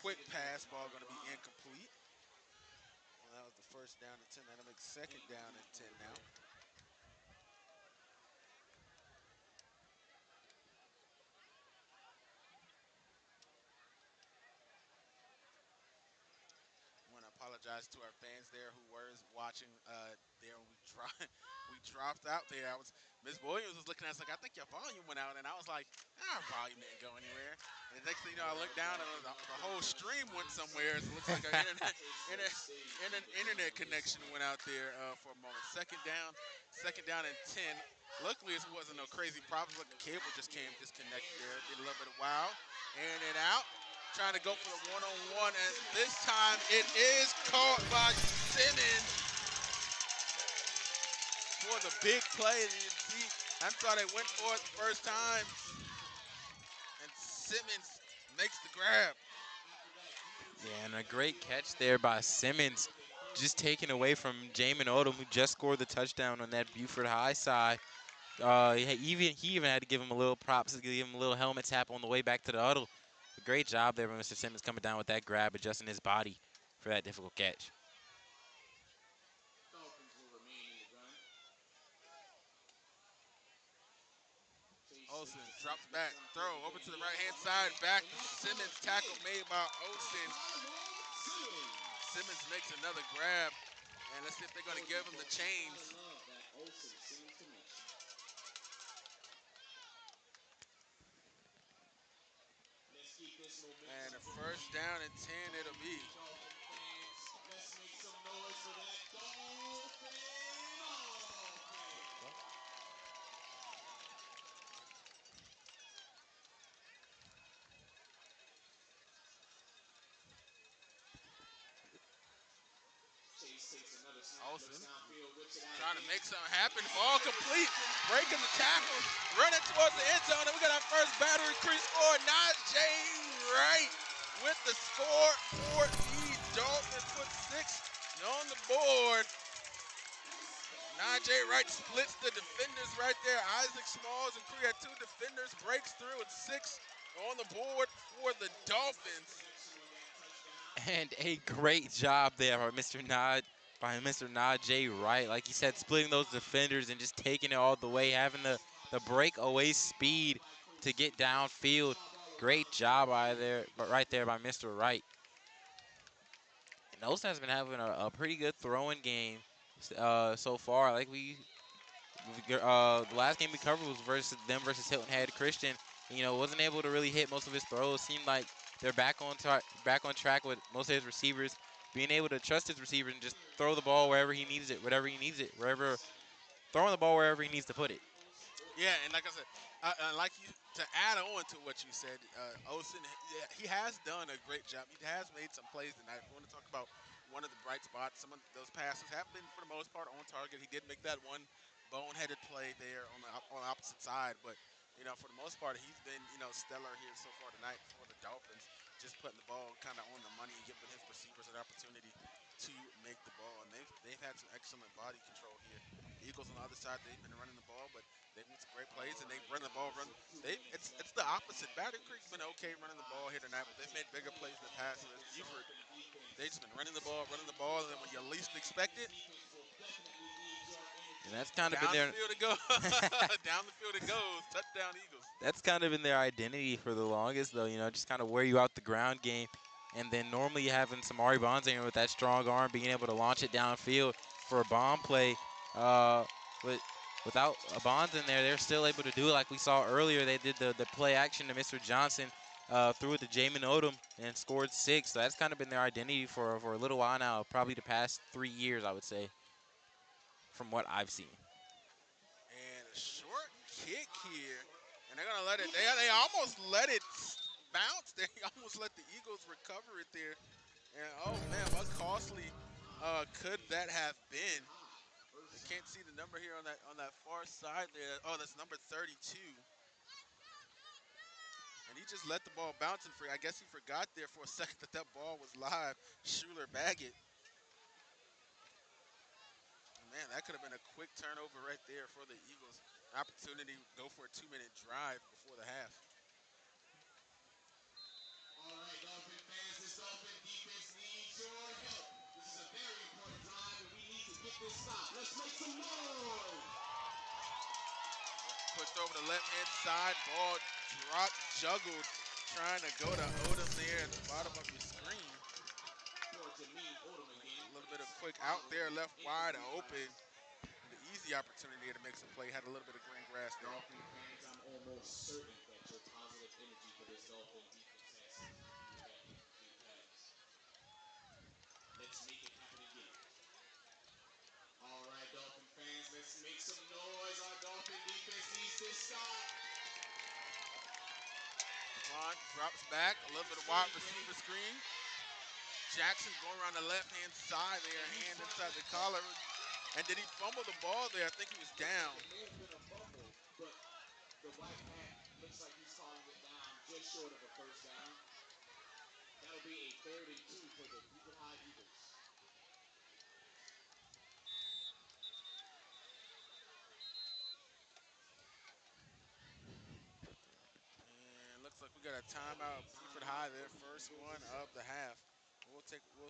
quick pass. Ball going to be incomplete. Well, that was the first down and 10. That'll make second down and 10 now. I want to apologize to our fans there who were watching there when we dropped out there. I was Miss Williams was looking at us like, I think your volume went out, and I was like, our volume didn't go anywhere. And the next thing you know, I looked down and the whole stream went somewhere. So it looks like our internet connection went out there for a moment. Second down and 10. Luckily, it wasn't no crazy problems. Like the cable just came disconnected there. Did a little bit of wow, in and out. Trying to go for the one-on-one, and this time it is caught by Simmons for the big play. I thought they went for it the first time, and Simmons makes the grab. Yeah, and a great catch there by Simmons, just taken away from Jamin Odom, who just scored the touchdown on that Beaufort High side. He even had to give him a little props, to give him a little helmet tap on the way back to the huddle. A great job there by Mr. Simmons coming down with that grab, adjusting his body for that difficult catch. Olsen drops back, throw over to the right-hand side, back to Simmons. Tackle made by Olsen. Simmons makes another grab, and let's see if they're going to give him the chains. And a first down and 10 it'll be. Olsen trying to make something happen. Ball complete. Breaking the tackle. Running towards the end zone. And we got our first battery crease score. Najee Wright with the score for the Dolphins. Put 6 on the board. Najee Wright splits the defenders right there. Isaac Smalls and Cree had 2 defenders. Breaks through with 6 on the board for the Dolphins. And a great job there by Mr. Najee Wright. Like you said, splitting those defenders and just taking it all the way, having the breakaway speed to get downfield. Great job right there by Mr. Wright. And Olsen has been having a pretty good throwing game so far. The last game we covered was versus Hilton Head Christian. Wasn't able to really hit most of his throws. Seemed like they're back on track with most of his receivers, being able to trust his receivers and just throw the ball wherever he needs it, throwing the ball wherever he needs to put it. Yeah, and like I said, like you to add on to what you said, Olsen, yeah, he has done a great job. He has made some plays tonight. If you want to talk about one of the bright spots, some of those passes have been for the most part on target. He did make that one boneheaded play there on the opposite side, but for the most part, he's been stellar here so far tonight for the Dolphins. Just putting the ball kind of on the money, giving his receivers an opportunity to make the ball, and they've had some excellent body control here. The Eagles on the other side, they've been running the ball, but they've made some great plays, and they've run the ball. It's the opposite. Battery Creek's been okay running the ball here tonight, but they've made bigger plays in the past. So Beaufort, they've just been running the ball, and then when you least expect it, And that's kind of been down the their field it goes. Down the field it goes. Touchdown Eagles. that's kind of been their identity for the longest, though. Just kind of wear you out the ground game, and then normally having Samari Bonds in here with that strong arm, being able to launch it downfield for a bomb play. With without a Bonds in there, they're still able to do it like we saw earlier. They did the play action to Mr. Johnson, threw it to Jamin Odom and scored 6. So that's kind of been their identity for a little while now, probably the past 3 years, I would say, from what I've seen. And a short kick here. And they're going to let it. They almost let it bounce. They almost let the Eagles recover it there. And, oh, man, what costly could that have been? I can't see the number here on that far side there. Oh, that's number 32. And he just let the ball bounce and free. I guess he forgot there for a second that ball was live. Schuler Baggett. Man, that could have been a quick turnover right there for the Eagles. Opportunity to go for a 2-minute drive before the half. throw over the left hand side. Ball dropped, juggled, trying to go to Odom there at the bottom of your screen. A little bit of quick out there, left wide open. The easy opportunity to make some play. Had a little bit of green grass there. Devon drops back, a little bit of wide receiver screen. Jackson going around the left-hand side there, hand inside the collar. And did he fumble the ball there? I think he was down. And looks like we got a timeout. Beaufort High there, first one of the half. We'll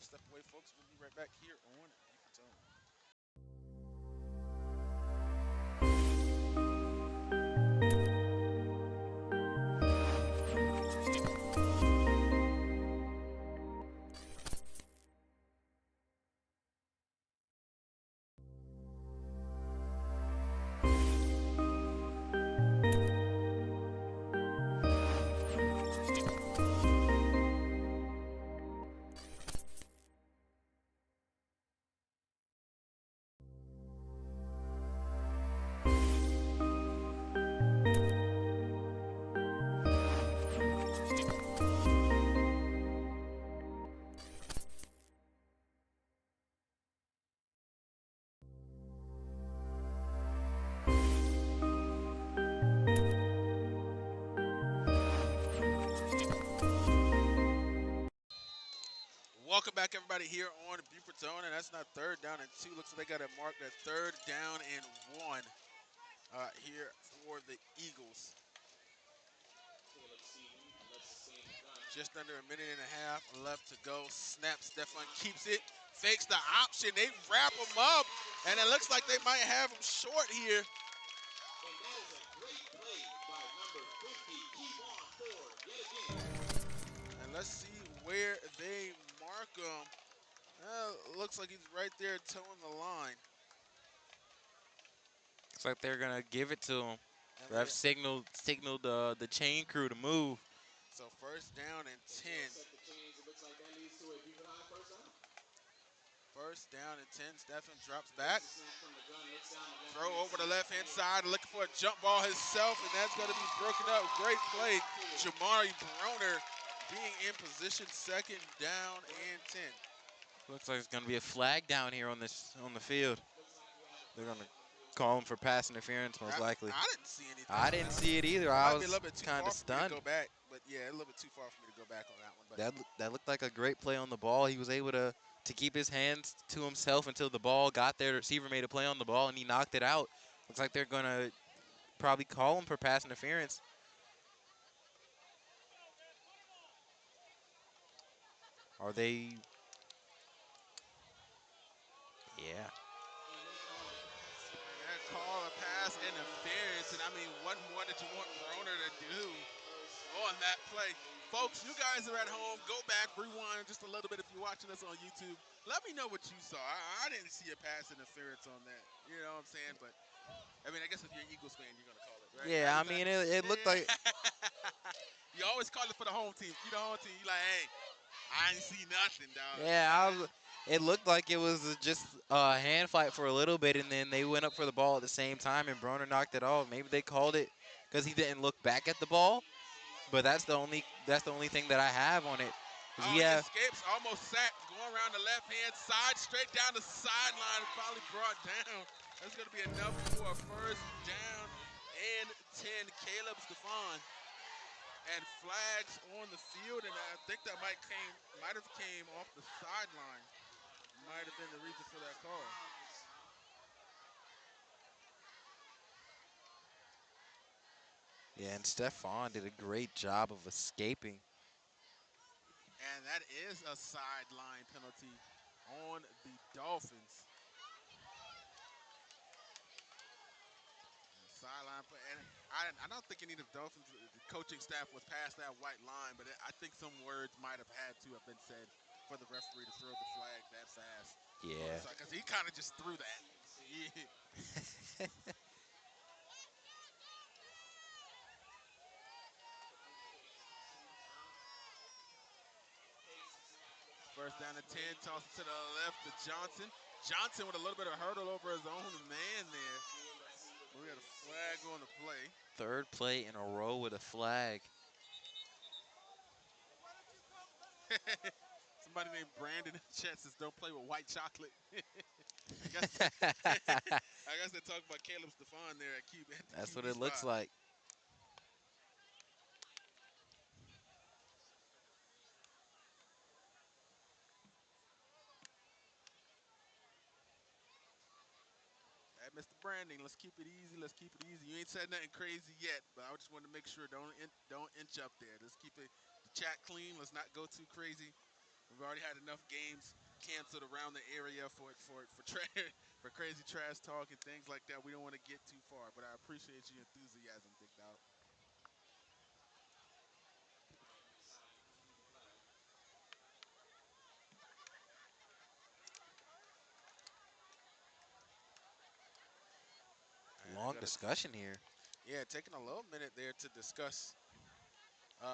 step away, folks. We'll be right back here on Beaufort's Own. Welcome back, everybody, here on Beaufort's Own, and that's not third down and two. Looks like they got it marked at third down and one here for the Eagles. Just under a minute and a half left to go. Snap, Stefan keeps it, fakes the option. They wrap him up, and it looks like they might have him short here. And let's see where they mark him. Looks like he's right there towing the line. Looks like they're gonna give it to him. And Ref signaled the chain crew to move. so first down and 10. First down and 10. Stefan drops back. Throw over the left-hand side, looking for a jump ball himself, and that's going to be broken up. Great play. Jamari Broner being in position, second down and 10. Looks like it's gonna be a flag down here on the field. They're gonna call him for pass interference, most likely. I didn't see anything. I didn't see it either. It I might be a was little bit too kind far of for me to stunned. go back, but yeah, a little bit too far for me to go back on that one. But That looked like a great play on the ball. He was able to keep his hands to himself until the ball got there. The receiver made a play on the ball, and he knocked it out. Looks like they're going to probably call him for pass interference. Are they? Yeah. that call a pass interference, and I mean, what more did you want Broner to do on that play? Folks, you guys are at home. Go back, rewind just a little bit if you're watching us on YouTube. Let me know what you saw. I didn't see a pass interference on that. You know what I'm saying? But, I mean, I guess if you're an Eagles fan, you're going to call it, right? Yeah, I mean, it looked like. You always call it for the home team. You the home team, you like, hey, I ain't see nothing, dog. Yeah, it looked like it was just a hand fight for a little bit, and then they went up for the ball at the same time, and Broner knocked it off. Maybe they called it because he didn't look back at the ball. But that's the only thing that I have on it. Oh, he escapes, almost sacked, going around the left-hand side, straight down the sideline, probably brought down. That's going to be enough for a first down and 10. Caleb Stefan. And flags on the field, and I think that might have came off the sideline. Might have been the reason for that call. Yeah, and Stefan did a great job of escaping. And that is a sideline penalty on the Dolphins. Sideline, and I don't think any of the Dolphins the coaching staff was past that white line, but I think some words might have had to have been said for the referee to throw the flag that fast. Yeah. Because he kind of just threw that. Yeah. First down to 10, toss it to the left to Johnson. Johnson with a little bit of hurdle over his own man there. We got a flag on the play. Third play in a row with a flag. Somebody named Brandon in the chat says don't play with white chocolate. I guess I guess they're talking about Caleb Stephon there at the That's what QB it looks spot. like. Hey, Mr. Branding, let's keep it easy. Let's keep it easy. You ain't said nothing crazy yet, but I just wanted to make sure don't inch up there. Let's keep the chat clean. Let's not go too crazy. We've already had enough games canceled around the area for crazy trash talk and things like that. We don't want to get too far, but I appreciate your enthusiasm, Big Dog. And I Long got to, discussion here. yeah, taking a little minute there to discuss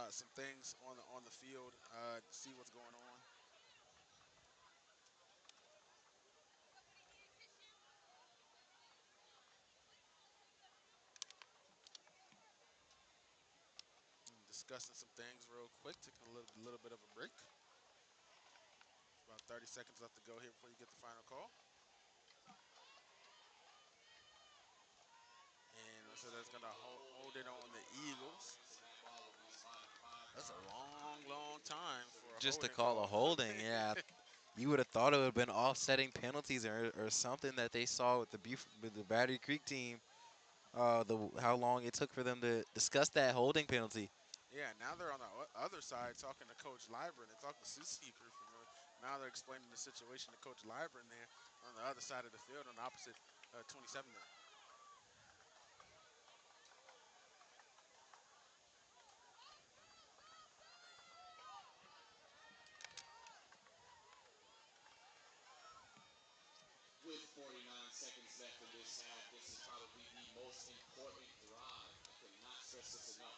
some things on the field, see what's going on. And discussing some things real quick, taking a little bit of a break. About 30 seconds left to go here before you get the final call. And so that's going to hold it on the Eagles. That's a long, long time for a Just to holding call a call. holding, yeah. You would have thought it would have been offsetting penalties or something that they saw with with the Battery Creek team. The how long it took for them to discuss that holding penalty. Yeah, now they're on the other side talking to Coach Libren and talking to Susie Griffin. Now they're explaining the situation to Coach Libren there on the other side of the field on the opposite 27 there.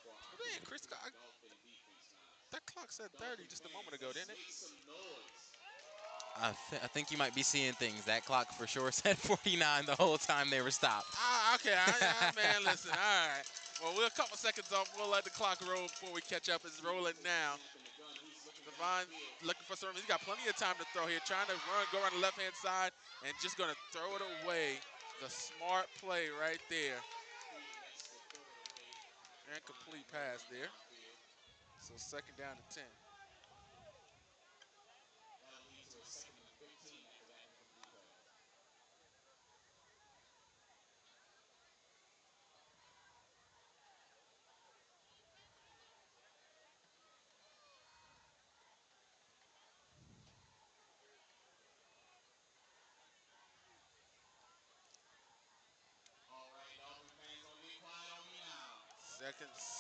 Well, dang, Chris, that clock said 30 just a moment ago, didn't it? I think you might be seeing things. That clock for sure said 49 the whole time they were stopped. Ah, okay. Man, listen. All right. Well, we're a couple seconds off. We'll let the clock roll before we catch up. It's rolling now. Devon looking for some. He's got plenty of time to throw here. Trying to go around the left-hand side and just going to throw it away. The smart play right there. And complete pass there. So second down to 10.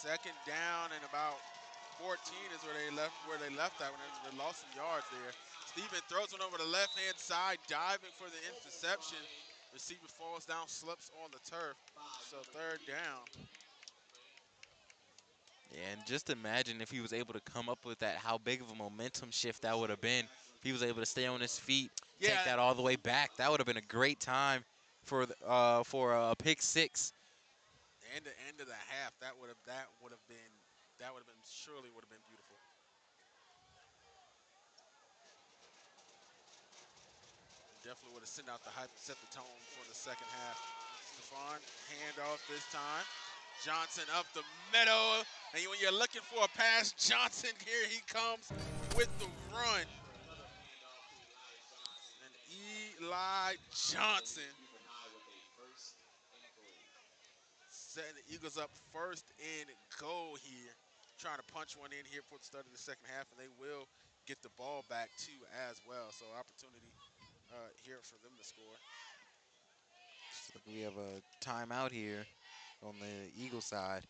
Second down and about 14 is where they left that one. They lost some yards there. Steven throws one over the left hand side, diving for the interception. Receiver falls down, slips on the turf. So third down. Yeah, and just imagine if he was able to come up with that, how big of a momentum shift that would have been. If he was able to stay on his feet, take Yeah, that all the way back, that would have been a great time for a pick six. and the end of the half, that would have been surely would have been beautiful. Definitely would have sent out the hype and set the tone for the second half. Stephon, handoff this time. Johnson up the middle. And when you're looking for a pass, Johnson, here he comes with the run. And Eli Johnson setting the Eagles up first and goal here. Trying to punch one in here for the start of the second half, and they will get the ball back too as well. So opportunity here for them to score. So we have a timeout here. on the Eagles side.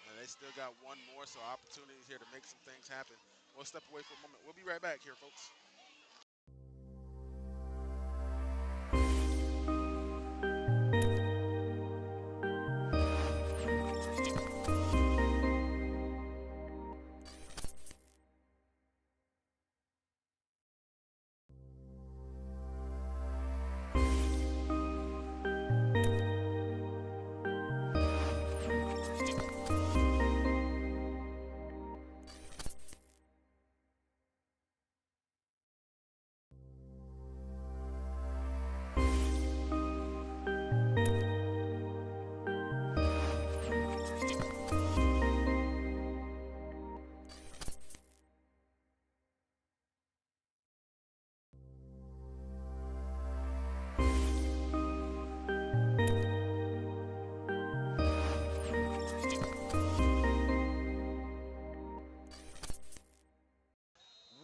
And they still got one more, so opportunities here to make some things happen. We'll step away for a moment. We'll be right back here, folks.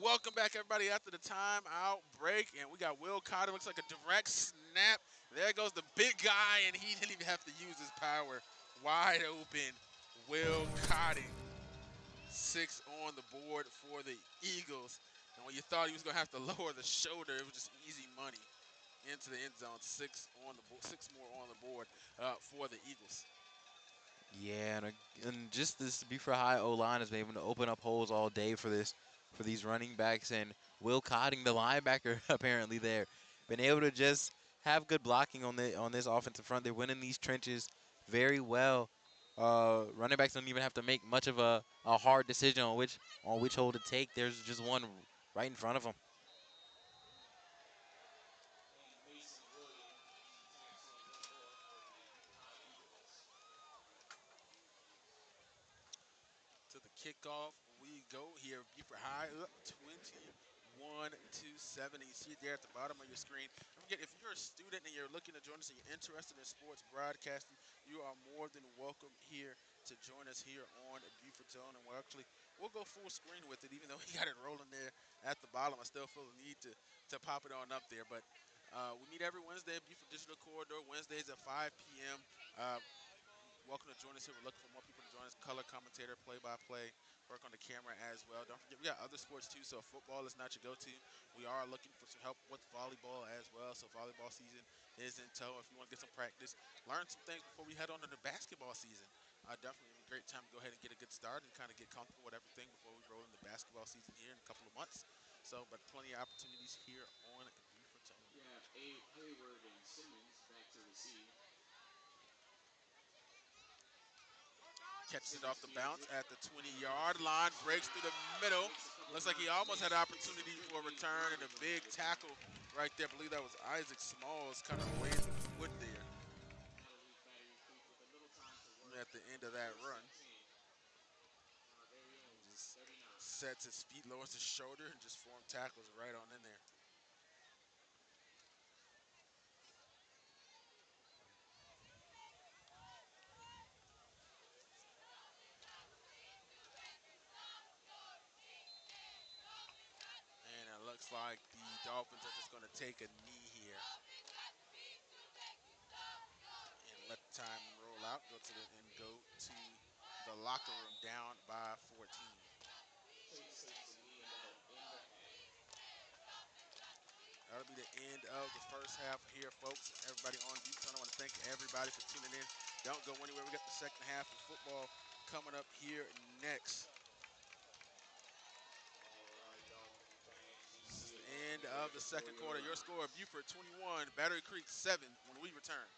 Welcome back, everybody, after the timeout break. And we got Will Cotter. Looks like a direct snap. There goes the big guy, and he didn't even have to use his power. Wide open, Will Cotter. 6 on the board for the Eagles. And when you thought he was going to have to lower the shoulder, it was just easy money into the end zone. 6 more on the board for the Eagles. Yeah, and just this Beaufort High O-line has been able to open up holes all day for these running backs, and Will Cotting, the linebacker, apparently there, been able to just have good blocking on this offensive front. They're winning these trenches very well. Running backs don't even have to make much of a hard decision on which hole to take. There's just one right in front of them. To the kickoff we go here. Beaufort High up 21 to 7. You see it there at the bottom of your screen. Don't forget, if you're a student and you're looking to join us and you're interested in sports broadcasting, you are more than welcome here to join us here on Beaufort Zone. And we'll go full screen with it, even though we got it rolling there at the bottom. I still feel the need to pop it on up there. But we meet every Wednesday at Beaufort Digital Corridor, Wednesdays at 5 p.m. Welcome to join us here. We're looking for more people to join us. Color commentator, play-by-play, work on the camera as well. Don't forget, we got other sports too, so if football is not your go-to, we are looking for some help with volleyball as well. So volleyball season is in tow. If you want to get some practice, learn some things before we head on to the basketball season. Definitely a great time to go ahead and get a good start and kind of get comfortable with everything before we roll into basketball season here in a couple of months. So, but plenty of opportunities here on Beaufort Zone. Catches it off the bounce at the 20-yard line, breaks through the middle. Looks like he almost had an opportunity for a return and a big tackle right there. I believe that was Isaac Smalls kind of laid the foot there at the end of that run. Just sets his feet, lowers his shoulder, and just form tackles right on in there. And it looks like the Dolphins are just going to take a knee here and let the time roll out, go to the locker room down by 14. That'll be the end of the first half here, folks. Everybody on YouTube, I want to thank everybody for tuning in. Don't go anywhere. We got the second half of football coming up here next. This is the end of the second quarter. Your score, Beaufort 21, Battery Creek 7 when we return.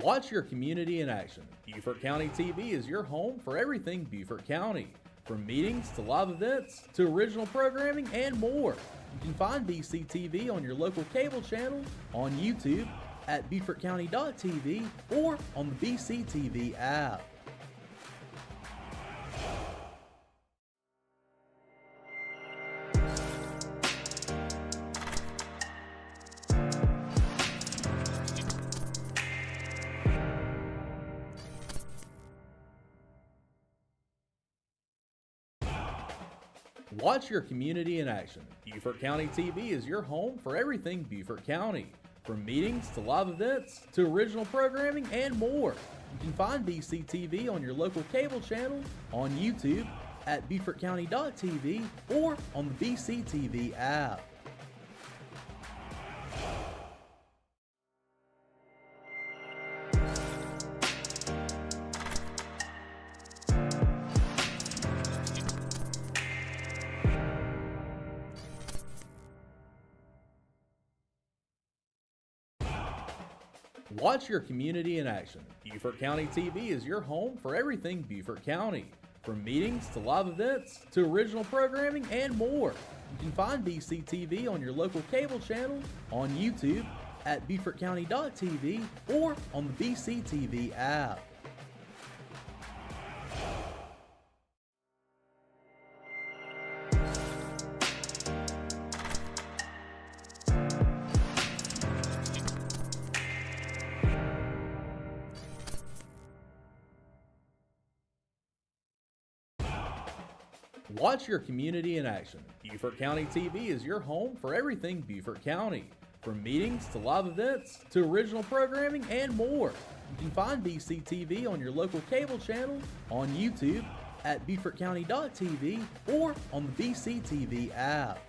Watch your community in action. Beaufort County TV is your home for everything Beaufort County. From meetings to live events to original programming and more. You can find BCTV on your local cable channel, on YouTube, at BeaufortCounty.tv, or on the BCTV app. Watch your community in action. Beaufort County TV is your home for everything Beaufort County. From meetings to live events to original programming and more. You can find BCTV on your local cable channel, on YouTube, at BeaufortCounty.tv, or on the BCTV app. Watch your community in action. Beaufort County TV is your home for everything Beaufort County. From meetings to live events to original programming and more. You can find BCTV on your local cable channel, on YouTube, at BeaufortCounty.tv, or on the BCTV app. Watch your community in action. Beaufort County TV is your home for everything Beaufort County. From meetings to live events to original programming and more. You can find BCTV on your local cable channel, on YouTube, at BeaufortCounty.tv, or on the BCTV app.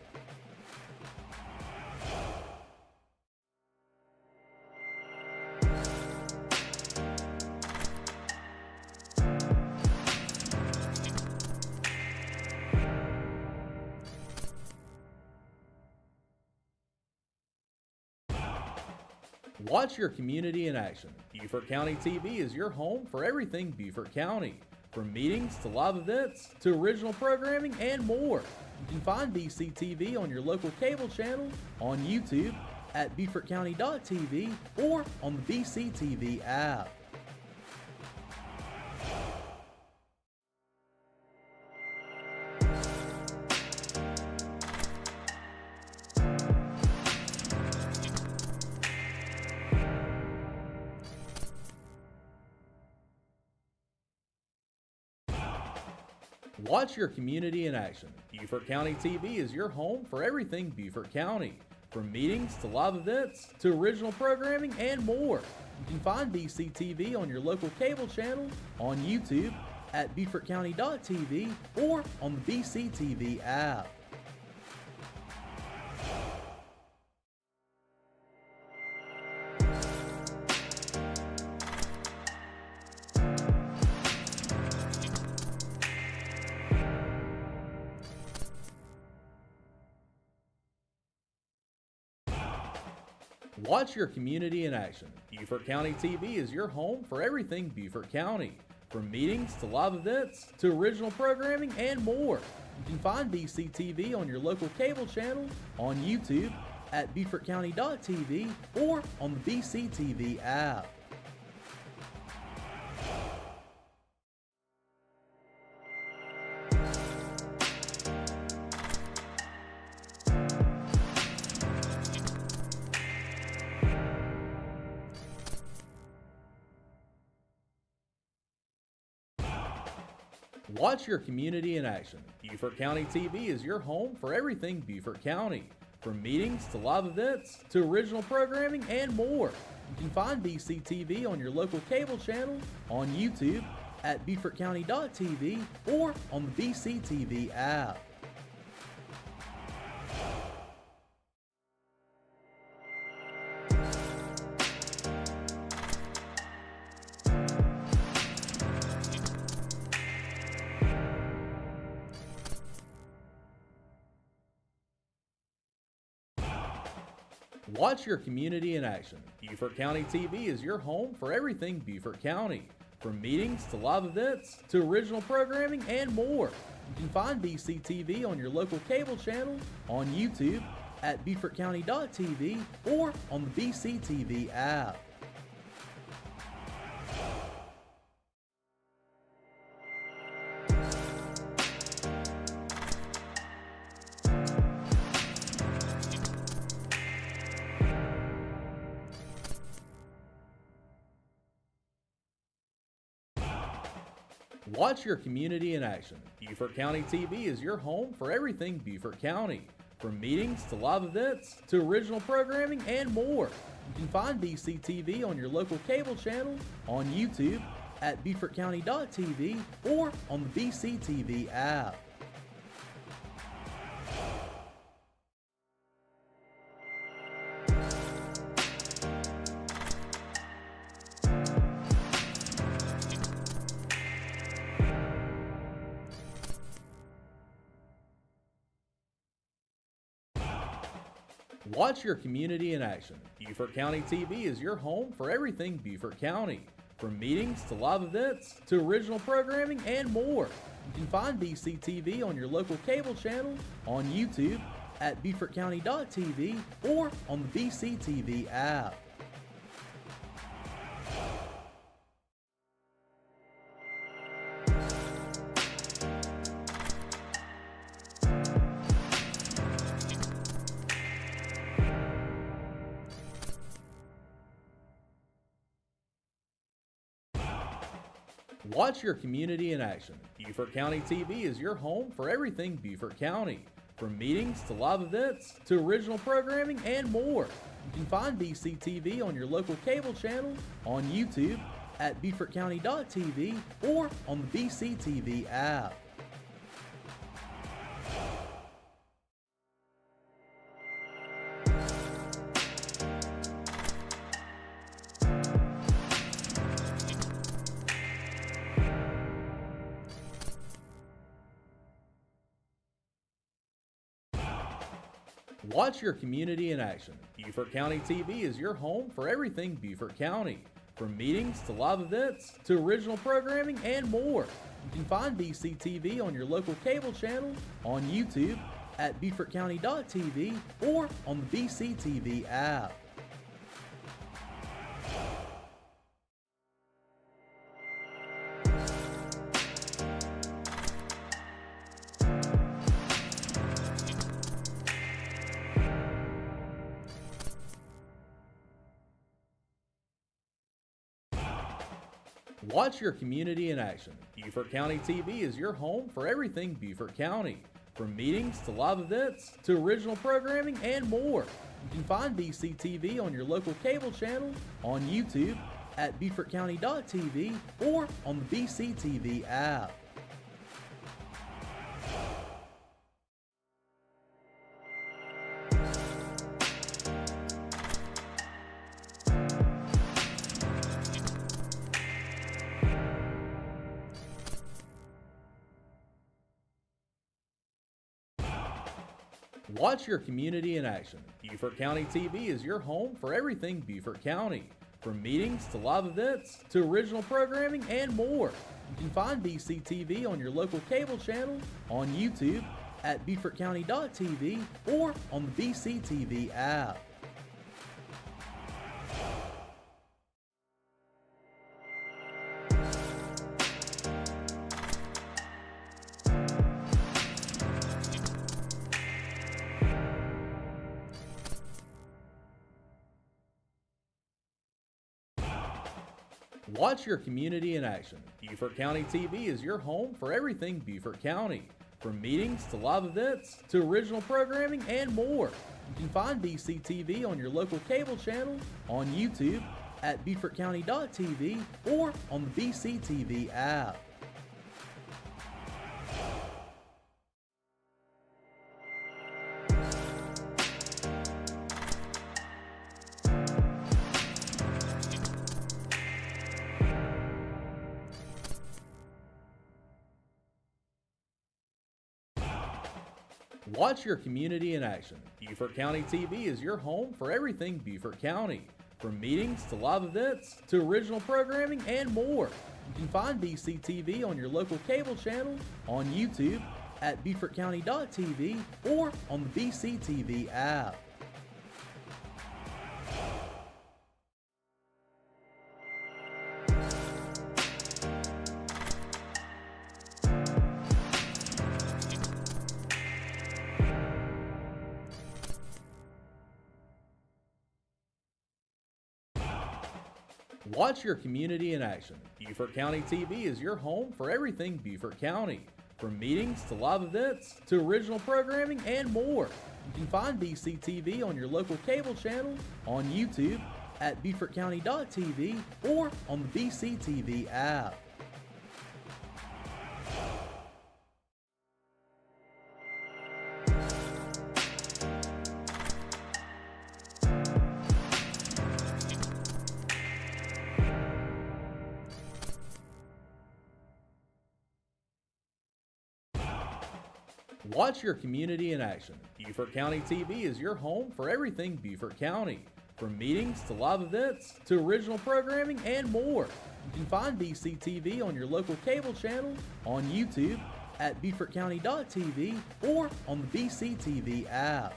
Watch your community in action. Beaufort County TV is your home for everything Beaufort County. From meetings to live events to original programming and more. You can find BCTV on your local cable channel, on YouTube, at BeaufortCounty.tv, or on the BCTV app. Watch your community in action. Beaufort County TV is your home for everything Beaufort County. From meetings to live events to original programming and more. You can find BCTV on your local cable channel, on YouTube, at BeaufortCounty.tv, or on the BCTV app. Watch your community in action. Beaufort County TV is your home for everything Beaufort County. From meetings to live events to original programming and more. You can find BCTV on your local cable channel, on YouTube, at BeaufortCounty.tv, or on the BCTV app. Watch your community in action. Beaufort County TV is your home for everything Beaufort County. From meetings to live events to original programming and more. You can find BCTV on your local cable channel, on YouTube, at BeaufortCounty.tv, or on the BCTV app. Watch your community in action. Beaufort County TV is your home for everything Beaufort County. From meetings to live events to original programming and more. You can find BCTV on your local cable channel, on YouTube, at BeaufortCounty.tv, or on the BCTV app. Watch your community in action. Beaufort County TV is your home for everything Beaufort County. From meetings to live events to original programming and more. You can find BCTV on your local cable channel, on YouTube, at BeaufortCounty.tv, or on the BCTV app. Watch your community in action. Beaufort County TV is your home for everything Beaufort County. From meetings to live events to original programming and more. You can find BCTV on your local cable channel, on YouTube, at BeaufortCounty.tv, or on the BCTV app. Watch your community in action. Beaufort County TV is your home for everything Beaufort County. From meetings to live events to original programming and more. You can find BCTV on your local cable channel, on YouTube, at BeaufortCounty.tv, or on the BCTV app. Watch your community in action. Beaufort County TV is your home for everything Beaufort County. From meetings to live events to original programming and more. You can find BCTV on your local cable channel, on YouTube, at BeaufortCounty.tv, or on the BCTV app. Watch your community in action. Beaufort County TV is your home for everything Beaufort County. From meetings to live events to original programming and more. You can find BCTV on your local cable channel, on YouTube, at BeaufortCounty.tv, or on the BCTV app. Watch your community in action. Beaufort County TV is your home for everything Beaufort County. From meetings to live events to original programming and more. You can find BCTV on your local cable channel, on YouTube, at BeaufortCounty.tv, or on the BCTV app. Watch your community in action. Beaufort County TV is your home for everything Beaufort County. From meetings to live events to original programming and more. You can find BCTV on your local cable channel, on YouTube, at BeaufortCounty.tv, or on the BCTV app. Watch your community in action. Beaufort County TV is your home for everything Beaufort County. From meetings to live events to original programming and more. You can find BCTV on your local cable channel, on YouTube, at BeaufortCounty.tv, or on the BCTV app. Watch your community in action. Beaufort County TV is your home for everything Beaufort County. From meetings to live events to original programming and more. You can find BCTV on your local cable channel, on YouTube, at BeaufortCounty.tv, or on the BCTV app. Watch your community in action. Beaufort County TV is your home for everything Beaufort County. From meetings to live events to original programming and more. You can find BCTV on your local cable channel, on YouTube, at BeaufortCounty.tv, or on the BCTV app.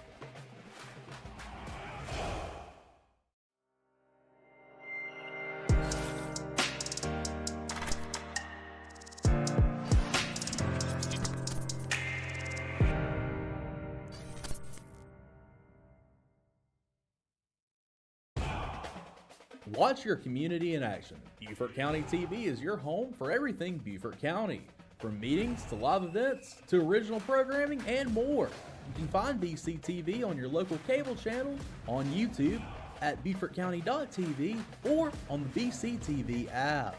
Watch your community in action. Beaufort County TV is your home for everything Beaufort County. From meetings to live events to original programming and more. You can find BCTV on your local cable channel, on YouTube, at BeaufortCounty.tv, or on the BCTV app.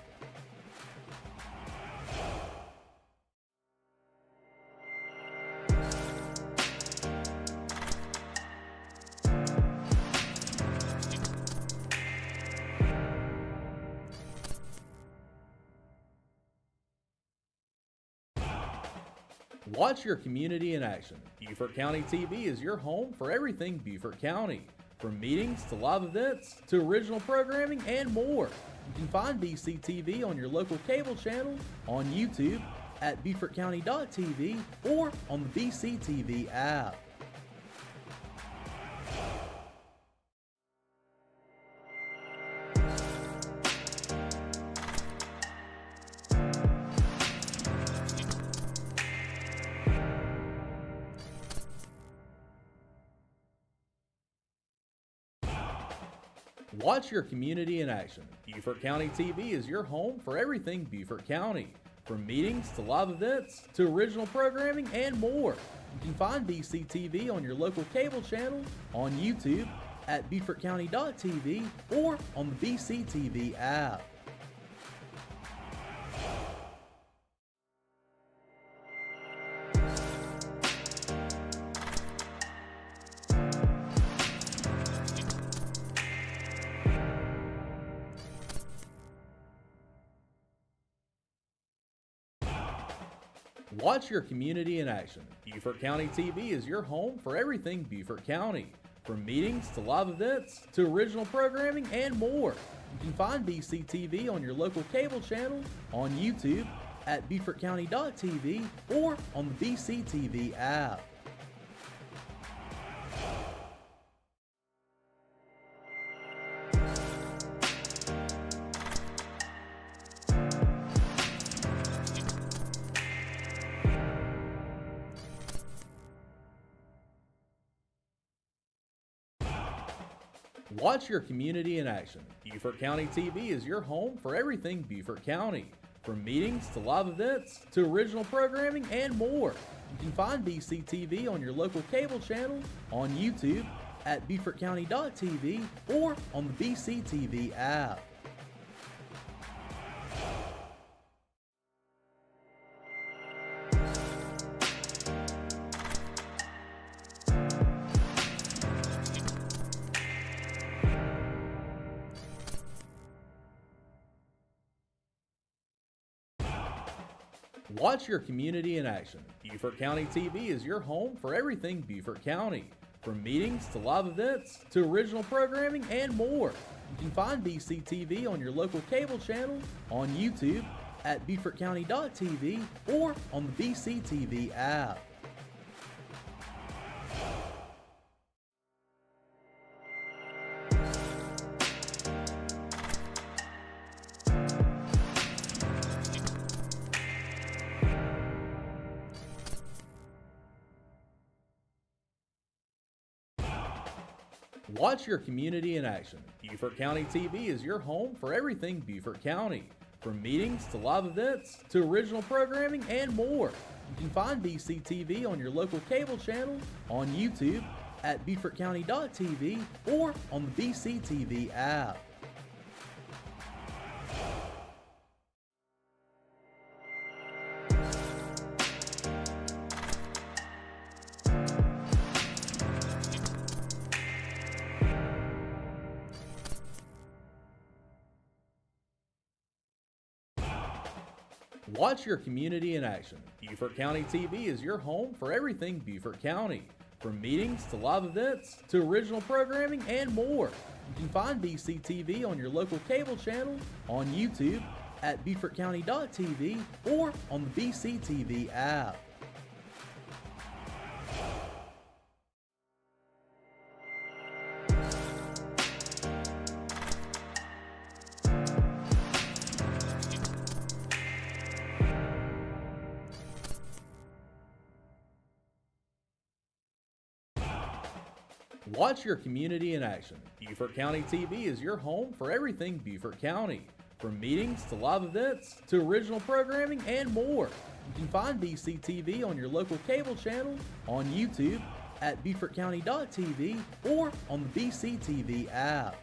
Watch your community in action. Beaufort County TV is your home for everything Beaufort County. From meetings to live events to original programming and more. You can find BCTV on your local cable channel, on YouTube, at BeaufortCounty.tv, or on the BCTV app. Watch your community in action. Beaufort County TV is your home for everything Beaufort County. From meetings to live events to original programming and more. You can find BCTV on your local cable channel, on YouTube, at BeaufortCounty.tv, or on the BCTV app. Watch your community in action. Beaufort County TV is your home for everything Beaufort County. From meetings to live events to original programming and more. You can find BCTV on your local cable channel, on YouTube, at BeaufortCounty.tv, or on the BCTV app. Watch your community in action. Beaufort County TV is your home for everything Beaufort County. From meetings to live events to original programming and more. You can find BCTV on your local cable channel, on YouTube, at BeaufortCounty.tv, or on the BCTV app. Watch your community in action. Beaufort County TV is your home for everything Beaufort County. From meetings to live events to original programming and more. You can find BCTV on your local cable channel, on YouTube, at BeaufortCounty.tv, or on the BCTV app. Watch your community in action. Beaufort County TV is your home for everything Beaufort County. From meetings to live events to original programming and more. You can find BCTV on your local cable channel, on YouTube, at BeaufortCounty.tv, or on the BCTV app. Watch your community in action. Beaufort County TV is your home for everything Beaufort County. From meetings to live events to original programming and more. You can find BCTV on your local cable channel, on YouTube, at BeaufortCounty.tv, or on the BCTV app. Watch your community in action. Beaufort County TV is your home for everything Beaufort County. From meetings to live events to original programming and more. You can find BCTV on your local cable channel, on YouTube, at BeaufortCounty.tv, or on the BCTV app.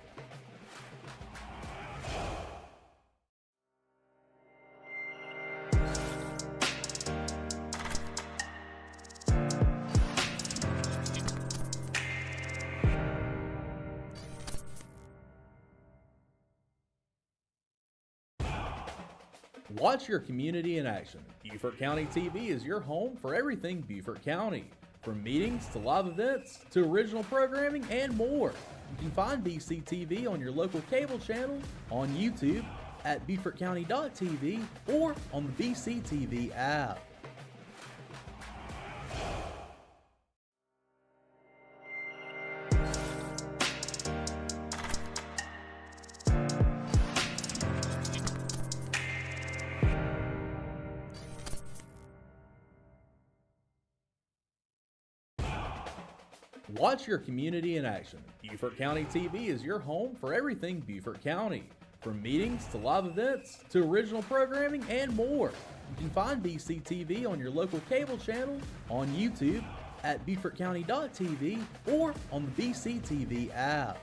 Watch your community in action. Beaufort County TV is your home for everything Beaufort County. From meetings to live events to original programming and more. You can find BCTV on your local cable channel, on YouTube, at BeaufortCounty.tv, or on the BCTV app. Watch your community in action. Beaufort County TV is your home for everything Beaufort County. From meetings to live events to original programming and more. You can find BCTV on your local cable channel, on YouTube, at BeaufortCounty.tv, or on the BCTV app.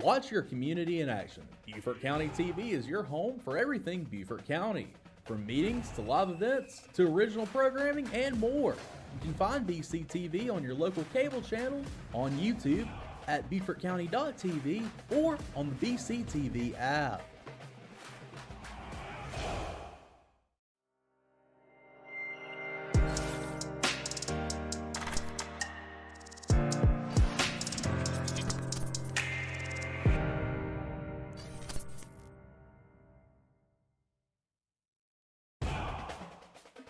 Watch your community in action. Beaufort County TV is your home for everything Beaufort County. From meetings to live events to original programming and more. You can find BCTV on your local cable channel, on YouTube, at BeaufortCounty.tv, or on the BCTV app.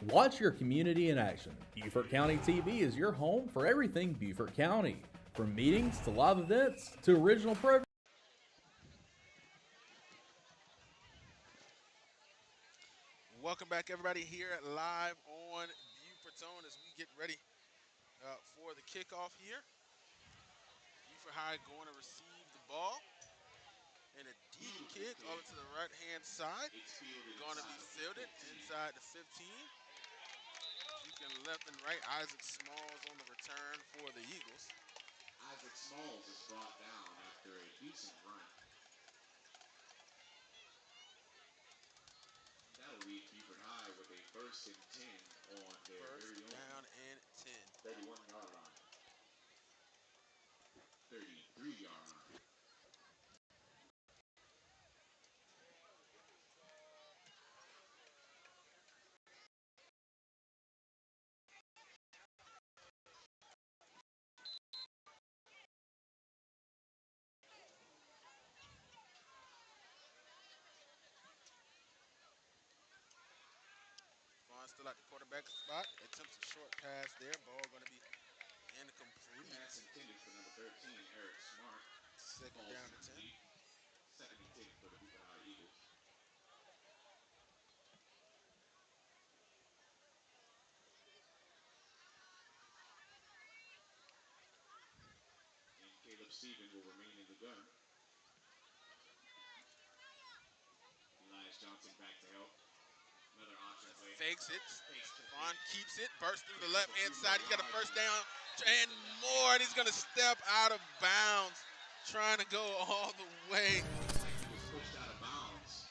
Watch your community in action. Beaufort County TV is your home for everything Beaufort County. From meetings to live events to original programs. Welcome back, everybody, here live on Beaufort's Own as we get ready for the kickoff here. Beaufort High going to receive the ball. And a deep kick over to the right-hand side. Going to be fielded inside the 15. Looking left and right. Isaac Smalls on the return for the Eagles. Isaac Smalls is brought down after a decent run. That'll leave Beaufort High with a 1st and 10 on their First very own down and 10. 31-yard line. 33-yard line. still at the quarterback spot. Attempts a short pass there. Ball going to be incomplete. Pass intended for number 13, Eric Smart. Second Falls down and 10. incomplete. Second and 10 for the Beaufort High Eagles. And Caleb Stevens will remain in the gun. Elias Johnson back to help. Another option play. Fakes it. Fakes the Stephon fake. keeps it. Bursts through the Picks up left a hand few more side. He's got a yards first and down gets and to the next more. And play. he's going to step out of bounds, trying to go all the way. He was pushed out of bounds.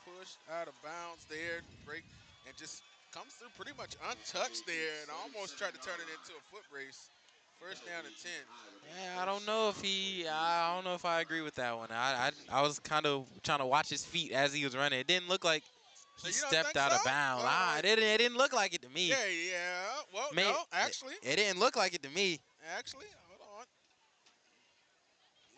Pushed out of bounds there. Break and just comes through pretty much And coming untouched to the there and almost tried to turn 37-yard it line. into a foot race. And First that'll down and leave 10. Beaufort High with a Yeah, I don't first know if down for he. the I don't know if I agree with that one. I was kind of trying to watch his feet as he was running. It didn't look like So he you don't stepped think so? out of bounds. Oh, It didn't look like it to me. yeah, yeah. Well, May, no, actually, it didn't look like it to me. hold on.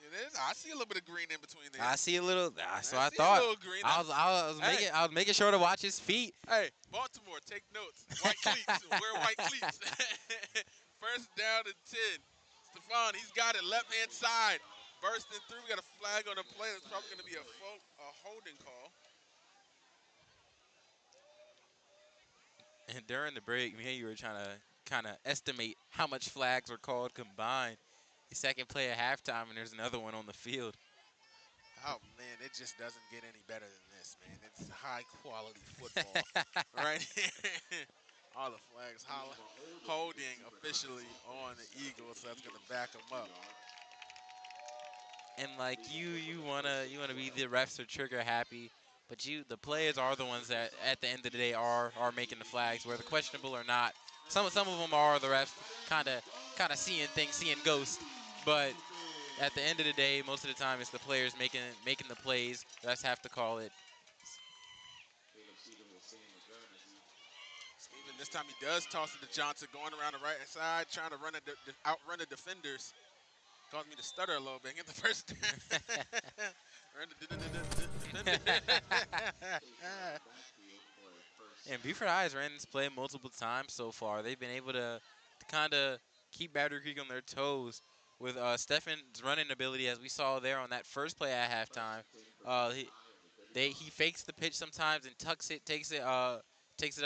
It is. I see a little bit of green in between there. I see a little. So I I see a thought little green. Hey, I was making sure to watch his feet. hey, Baltimore, take notes. White cleats. Wear white cleats. First down and 10. Stephon, he's got it. Left hand side. Bursting through. We got a flag on the play. That's probably going to be a holding call. And during the break, me and you were trying to kind of estimate how much flags were called combined. The second play at halftime, and there's another one on the field. Oh, man, it just doesn't get any better than this, man. It's high quality football right here. All the flags We have a holding holding against Beaufort officially High's on offense. the That'll give Eagles, so the that's going to Eagles back them a up. 2-yard. And like Legal for you the wanna first and be 12. the refs are trigger happy, but the players are the ones that at the end of the day are making the flags, whether questionable or not. Some of them are the refs kind of seeing things, seeing ghosts, but at the end of the day, most of the time it's the players making the plays. The refs have to call it. Caleb Stevens will stay in the gun as he Steven, this time he does toss it to Johnson, going around the right side, trying to outrun the defenders. Caused me to stutter a little bit. Get the first run the defender. stays out of the backfield for a first And Beaufort High has ran this play multiple times so far. They've been able to kind of keep Battery Creek on their toes with Stefan's running ability, as we saw there on that first play at first halftime. and 10 for Uh, Beaufort he, High on the 30-yard he line. fakes the pitch sometimes and tucks it, takes it up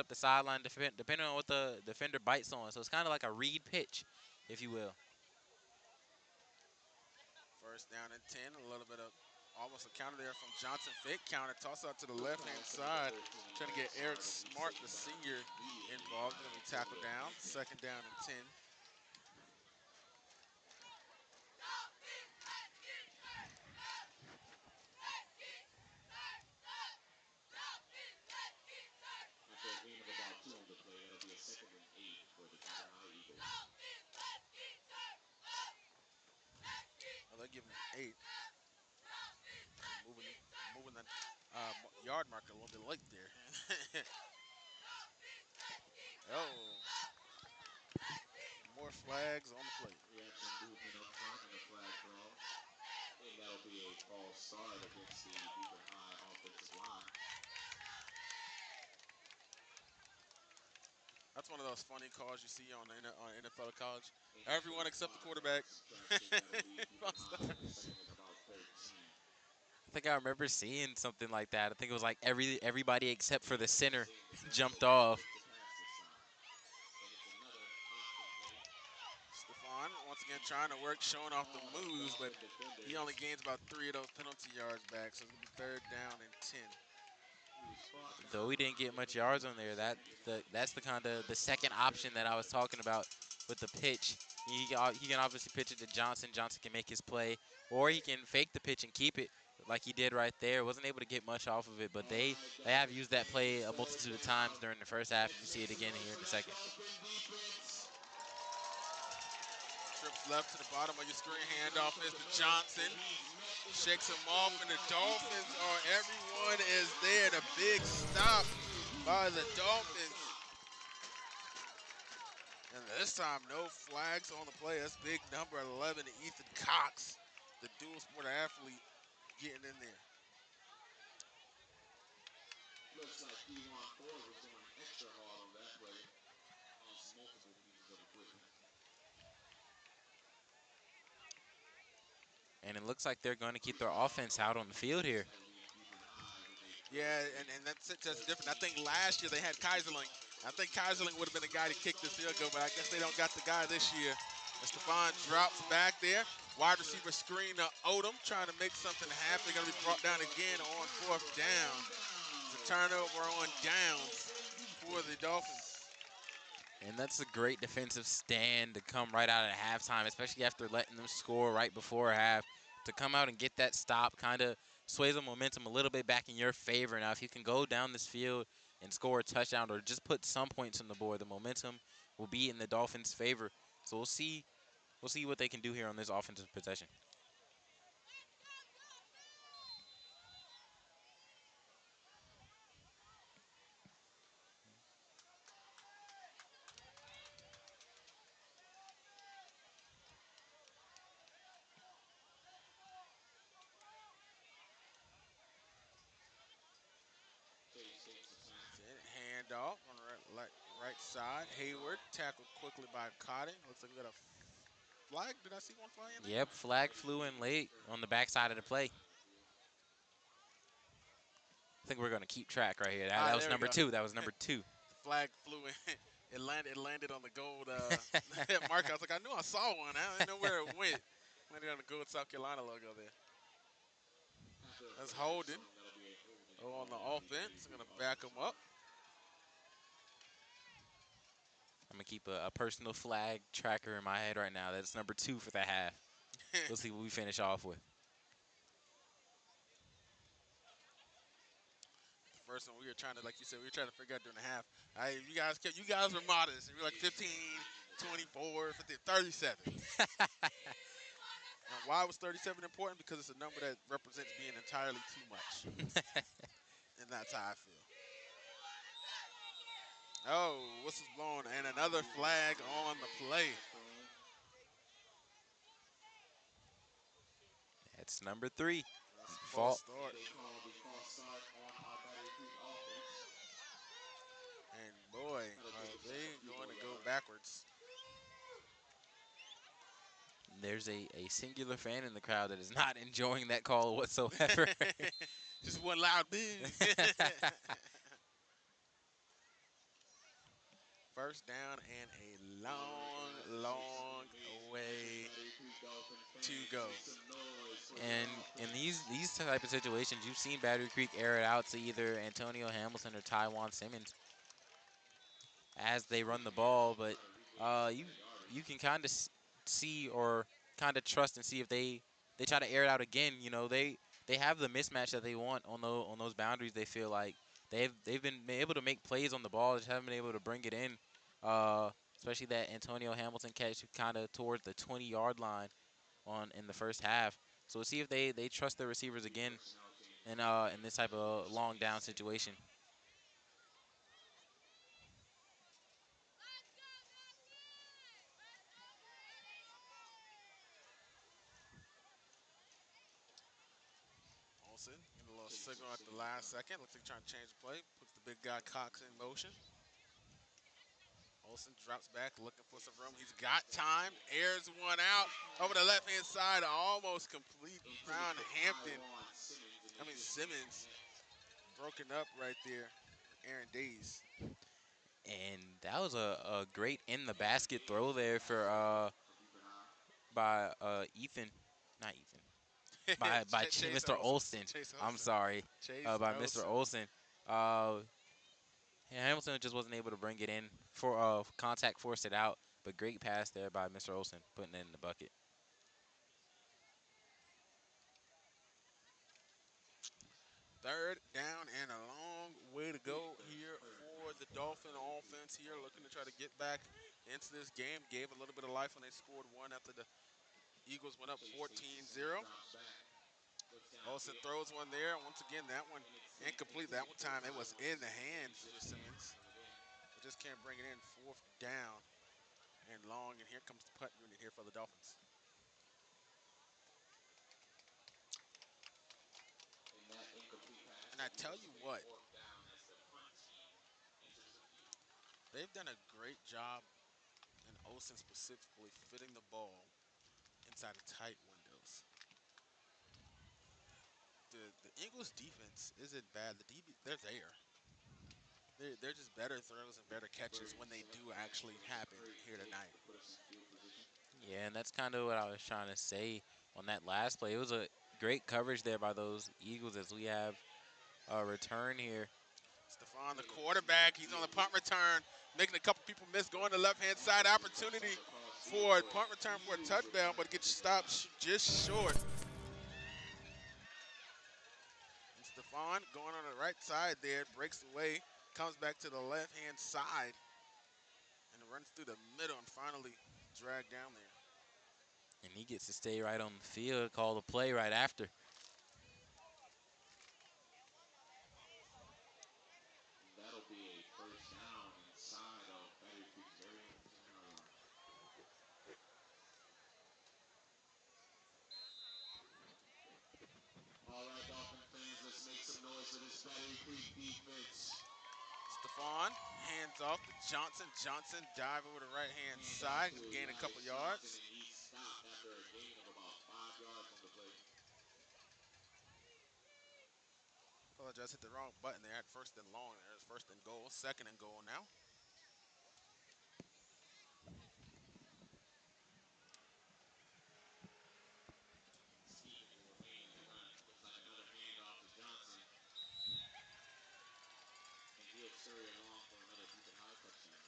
the sideline, depending on what the defender bites on. So it's kind of like a read pitch, if you will. First down and 10. A little bit of almost a counter there from Johnson. Fake counter. Toss out to the No left-hand flags for number side. 13, Trying to Eric get Eric Smart, as he's Smart, the taken down senior, immediately involved. by Going to a be tackled Beaufort down. Hampton. Second down and 10. After a gain of about 2 on the play, that'll be a second and 8 for the Beaufort High Eagles. Well, they give him 8. Moving, moving the yard marker a little bit late there. Oh, more flags on the plate. We had some movement up front and a flag thrown. And that'll be a false start against the Beaufort High offensive line. That's one of those funny calls you see on NFL college. And after Everyone the except the clock run quarterback. subtraction, that'll leave Beaufort High with a second and about 13. I think I remember seeing something like that. I think it was like everybody except for the And they'll center stay in the gun jumped and off. look to pass this time. And it's another option play. Stephon once again trying to work, showing off the Called moves, but across the he only defenders. gains about 3 of those penalty yards back. So it's gonna be third down and 10. He was fought Though down we by didn't get a much defender yards on on the there, second play. that's the kind of the second option that I was talking about with the pitch. He can obviously pitch it to Johnson. Johnson can make his play, or he can fake the pitch and keep it like he did right there. Wasn't able to get much off of it, but All right, they have Dolphins used that fans, play it's a third multitude of times down. during the first half, and you Let's see make it some again here noise in for the that second. Dolphin defense. Trips left to the bottom of your screen. Handoff is to Johnson. Shakes him off, and the Dolphins everyone is there. The big stop by the Dolphins. And this time, no flags on the play. That's big number 11, Ethan Cox, the dual sport athlete, getting in there. Looks like D1 Ford was going extra hard on that play, off multiple pieces of equipment. And it looks like they're going to keep their offense out on the field here. That'll be in Beaufort High with a Yeah, third and and that's just different. I think last year they had Kaiserling. I think Kaiserling would have been the guy to kick this field goal, but I guess they don't got the guy this year. And Stephon drops back there. Wide receiver screen to Odom, trying to make something happen. They're going to be brought down again on fourth down. It's a turnover on downs for the Dolphins. And that's a great defensive stand to come right out at halftime, especially after letting them score right before half. To come out and get that stop kind of sways the momentum a little bit back in your favor. Now, if you can go down this field and score a touchdown or just put some points on the board, the momentum will be in the Dolphins' favor. So we'll see. We'll see what they can do here on this offensive possession. Chase takes the snap. Handoff on the right side. Hayward tackled quickly by Cotton. Looks like we got a flag. Did I see one fly in there? Yep, flag flew in late on the backside of the play. I think we're going to keep track right here. All That right, was there we number go. two. That was number two. The flag flew in. It landed on the gold marker. I was like, I knew I saw one. I didn't know where it went. Landed on the gold South Carolina logo there. After the That's flag is holding. thrown, that'll be a holding Oh, on the call on offense. I'm the going to back offensive him up. line. I'm going to keep a personal flag tracker in my head right now. That's number two for the half. We'll see what we finish off with. The first one we were trying to, like you said, we were trying to figure out during the half. You guys were modest. You were like 15, 24, 50, 37. And why was 37 important? Because it's a number that represents being entirely too much. And that's how I feel. Oh, whistle's blown, and another flag on the play. That's number three. That's a false Fault. start. They call the false start on our Battery Creek offense. And boy, That'll take are us up a they few going more to go yards. backwards. There's a singular fan in the crowd that is not enjoying that call whatsoever. Just one loud boo. First down and a long, long way to go. And in these type of situations, you've seen Battery Creek air it out to either Antonio Hamilton or Tywan Simmons as they run the ball, but you can kind of see or kind of trust and see if they try to air it out again. You know, they have the mismatch that they want on those boundaries. They feel like they've been able to make plays on the ball, just haven't been able to bring it in. Especially that Antonio Hamilton catch kind of towards the 20-yard line on in the first half. So we'll see if they trust their receivers Few again personnel changes in this as type the of Dolphins long make down safe situation. contact. Olsen getting a little Chase signal will at the send it last back. second. Looks like trying to change the play. Puts the big guy Cox in motion. Olsen drops back, looking for some Takes the room. He's snap. got time. Airs one out over the left-hand side. Almost complete. Intended Brown for Hampton. Taiwan Simmons, and they just missed the Simmons net. broken up right there. Aaron Days. And that was a great in the Aaron basket throw Days, the there pass rusher for Beaufort High. by Ethan, not Ethan, by Chase Mr. Olsen. Olsen. Chase I'm Olsen. sorry, Chase by Mr. Olsen. Olsen. Hamilton just wasn't able to bring it in for contact, forced it out. But great pass there by Mr. Olsen, putting it in the bucket. Third down and a long way to Big go here third for down the for Dolphin the offense Beaufort here, looking to try to Dolphins. get back into this game. Gave a little bit of life when they scored one after the Eagles went up Chase takes the 14-0. snap, drops back, looks Olsen downfield, throws one there. Once again, that one and it's incomplete. That intended one for time it was Taiwan in the Simmons, and they hands for just can't Simmons. bring it in. They just can't bring it in. Fourth down and long. And here comes the punt unit here for the Dolphins. And that incomplete pass And I will give tell us you a what, fourth down as the punt team enters the they've done a great job, and Olsen specifically fitting the ball inside of tight windows. The Eagles defense isn't bad. They're there. They're just better throws and better catches when they do Selecting actually was a happen great here take tonight. to put us in field position. Yeah, and that's kind of what I was trying to say on that last play. It was a great coverage there by those Eagles as we have a return here. Stephon, the Take it to quarterback, he's on the midfield. punt return, making a couple people miss, going to left hand side. Offense requests Opportunity us across field for a for a punt return for a huge touchdown, return but to gets the stopped 5. just short. And Stephon going on the right side there, breaks away, comes back to the left hand side, and runs through the middle and finally dragged down there. And he gets to stay right on the field, call the play right after. That'll be a first down inside of Battery Creek's very own 10-yard line. All right, Dolphin fans, let's make some noise for this Battery Creek defense. Stephon hands off to Johnson. Johnson dive over the right hand Hand off side to and gain a couple Elias Johnson, yards. and he stopped after a gain of about 5 yards on the play. Apologize, hit the wrong button there. At first and long there. It's first and goal, second and goal now. Scheming will remain in the run. Looks like another handoff to Johnson, and he'll scurry along for another deep and high touchdown.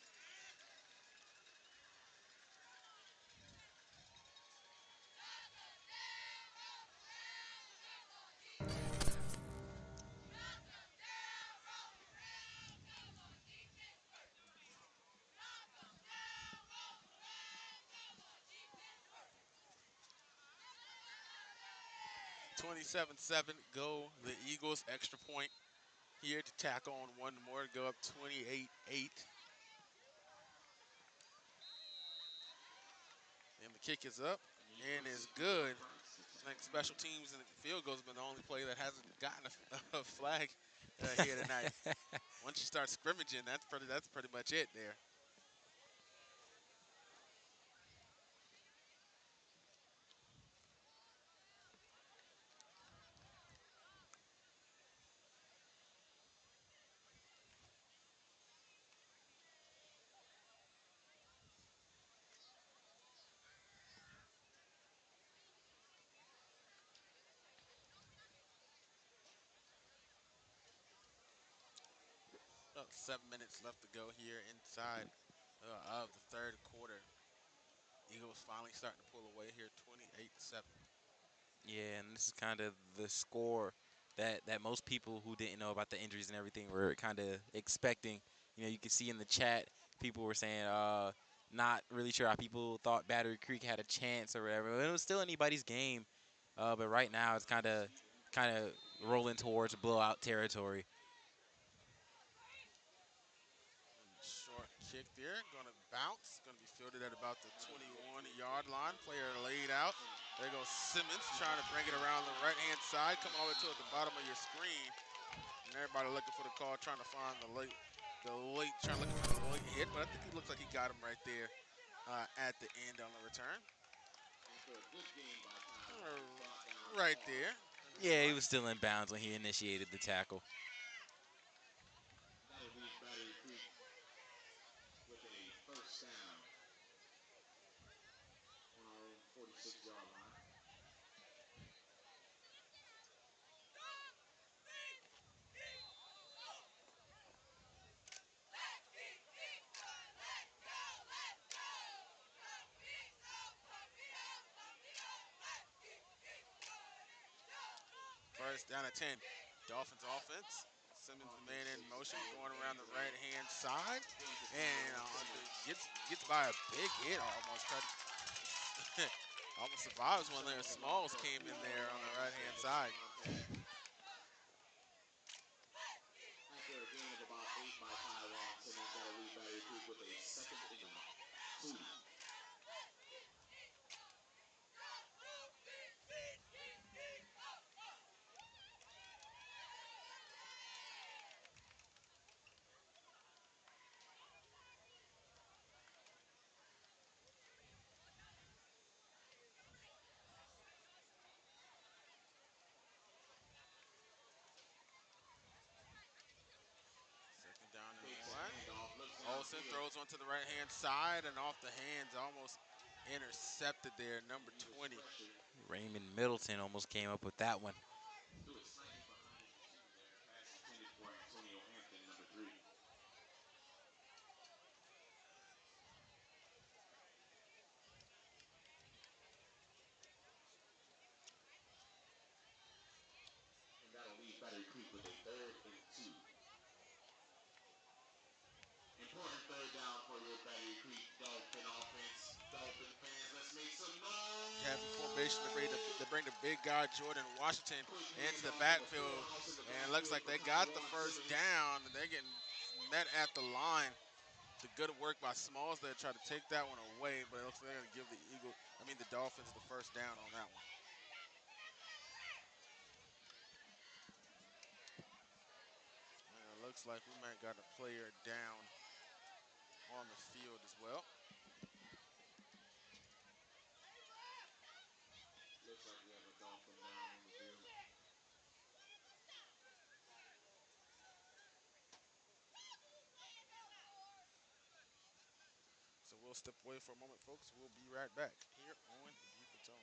Twenty-seven-seven, go the Eagles. Extra point here to tack on one more to go up 28-8. And the kick is up and is University Cooper good. Price, the I think tackle man. special teams and field goal has been the only play that hasn't gotten a flag here tonight. Once you start scrimmaging, that's pretty much it there. About 7 minutes left to go here inside of the third quarter. Eagles finally starting to pull away here, 28-7. Yeah, and this is kind of the score that most people who didn't know about the injuries and everything were kind of expecting. You know, you can see in the chat people were saying not really sure how people thought Battery Creek had a chance or whatever. It was still anybody's game, but right now it's kind of rolling towards blowout territory. Short kick there, gonna bounce, gonna be fielded at about the 21-yard line. Player laid out. There goes Simmons trying to bring it around the right-hand side, coming all the way to at the bottom of your screen. And everybody looking for the call, trying to find trying to look for the late hit. But I think he looks like he got him right there at the end on the return. After a good game by Tyrone, he brought down Right hard. there. Yeah, he was still in bounds when he initiated the tackle. That'll leave Battery Creek with a first down on our own 46-yard line. First down at 10. Dolphins offense. Simmons the man in motion, going around the right-hand side, and gets by a big hit almost. Almost survives one there. Smalls came in there on the right-hand side. After a gain of about 8 by Tyrone Simmons, that'll leave Battery Creek with a second and 2. Olsen throws one to the right hand side and off the hands, almost intercepted there. Number He was 20. pressured Raymond Middleton almost came up with that one. threw it slightly behind his receiver there. Pass intended for Antonio Hampton, number 3. And that'll leave Battery Creek with a 3rd and 2. Important 3rd down for your Battery Creek Dolphin offense. Dolphin fans, let's make some Heavy formation to noise. bring the big guy Jordan Washington Quick into the handoff number 4. backfield. House in the And it looks backfield like for they Kyle got the Warren first Simmons. down, and they're getting met at the line. The good work by Smalls there, try to take that one away, but it looks like they're going to give the Dolphins the first down on that one. And it looks like we might got a player down on the field as well. Looks like we have a Dolphin down on the field. So we'll step away for a moment, folks. We'll be right back here on Beaufort Zone.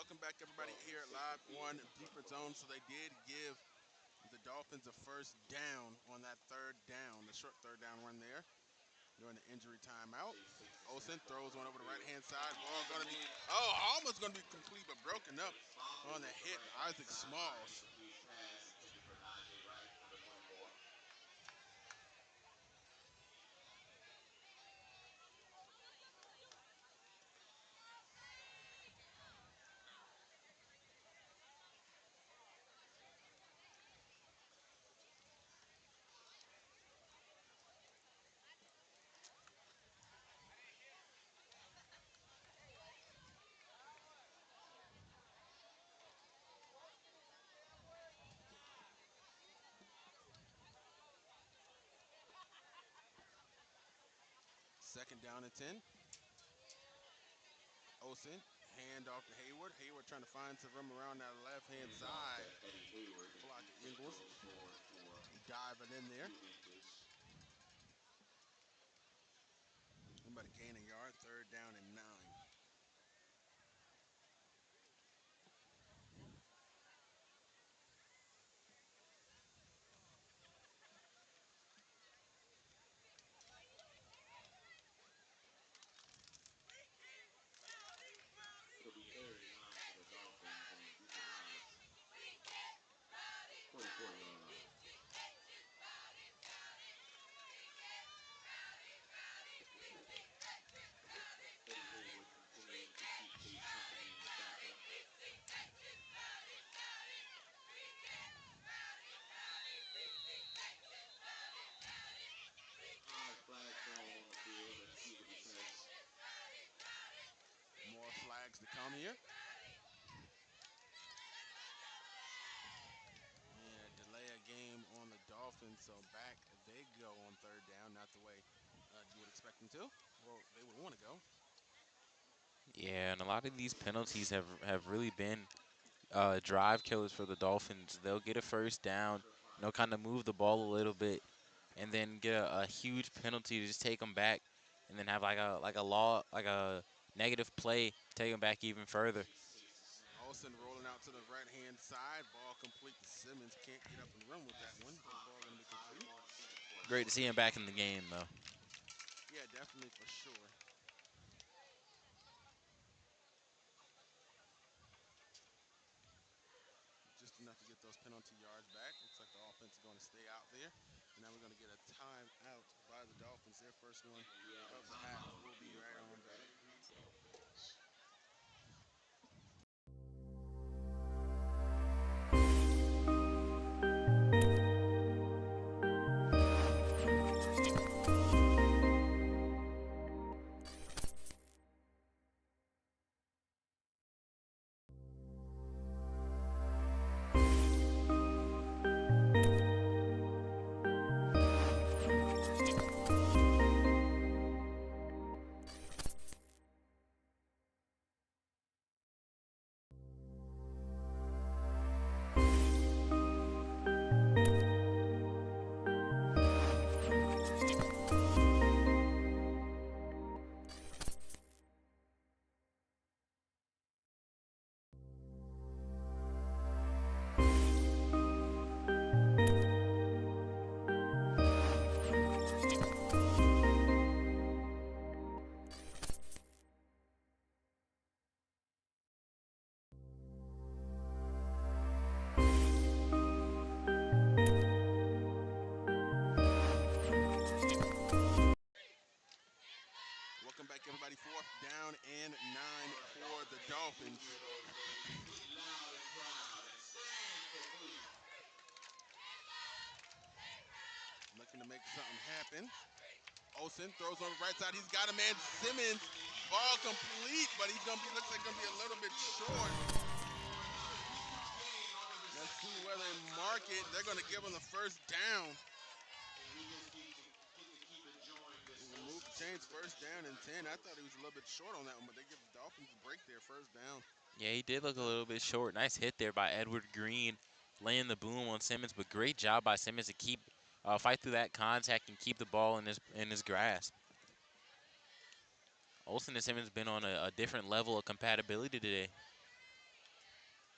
Welcome back, everybody, here live on Beaufort Zone. So they did give the Dolphins a first down on that 3rd down, the short 3rd down run there during the injury timeout. Olsen throws one over the right-hand side. Ball going to be, almost going to be complete, but broken up on the hit. Isaac Smalls. Pass intended for Najee Wright, number 24. Second down and 10. Olsen, hand off to Hayward. Hayward trying to find some room around that left hand Handoff to side. Eddie Hayward, and Block he's going to Ingles go forward for diving in there. 2 inches. About to gain a yard. Third down and 9. It'll be third and 9 for the Dolphins, and Beaufort High's 44-yard line. Eddie Hayward continuing to keep pace company in the backfield. High flag thrown on the field. Let's see what he says. More flags to come here. And delay a game on the Dolphins, so back they go on third down. Not the way you would expect them to. Well, they would want to go. Yeah, and a lot of these penalties have really been drive killers for the Dolphins. They'll get a first down, they'll kind of move the ball a little bit, and then get a huge penalty to just take them back, and then have like a negative play, take them back even further. Chase takes the snap. Olsen rolling out to the right hand side. Ball complete to Simmons. Can't get up and run with that Pass one, is but caught ball going to right be side complete. on Simmons for a Great to short see him gain. back in the game, though. Yeah, definitely for sure. Just enough to get those penalty yards back. Looks like the offense is going to stay out there. And now we're going to get a timeout by the Dolphins. Their first one And we have a of the half. timeout on the We'll be field right by the on back. Dolphins. Welcome back, everybody. Fourth down and 9 for the We Dolphins. hear those names loud and proud and stand for Booth. Looking to make something happen. Olsen throws on the right side. He's got a man, Simmons. Ball complete, but he's gonna be looks like gonna be a little bit short. For another huge gain on the Let's see reception where by they mark Tyler it. They're gonna give him Simmons. the first down. And we just get to keep enjoying this Move Olsen chains Simmons first connection down and tonight, 10. I folks. thought he was a little bit short on that one, but they give the Dolphins a break there, first down. Yeah, he did look a little bit short. Nice hit there by Edward Green, laying the boom on Simmons. But great job by Simmons to keep fight through that contact and keep the ball in his grasp. Olsen and Simmons been on a different level of compatibility today.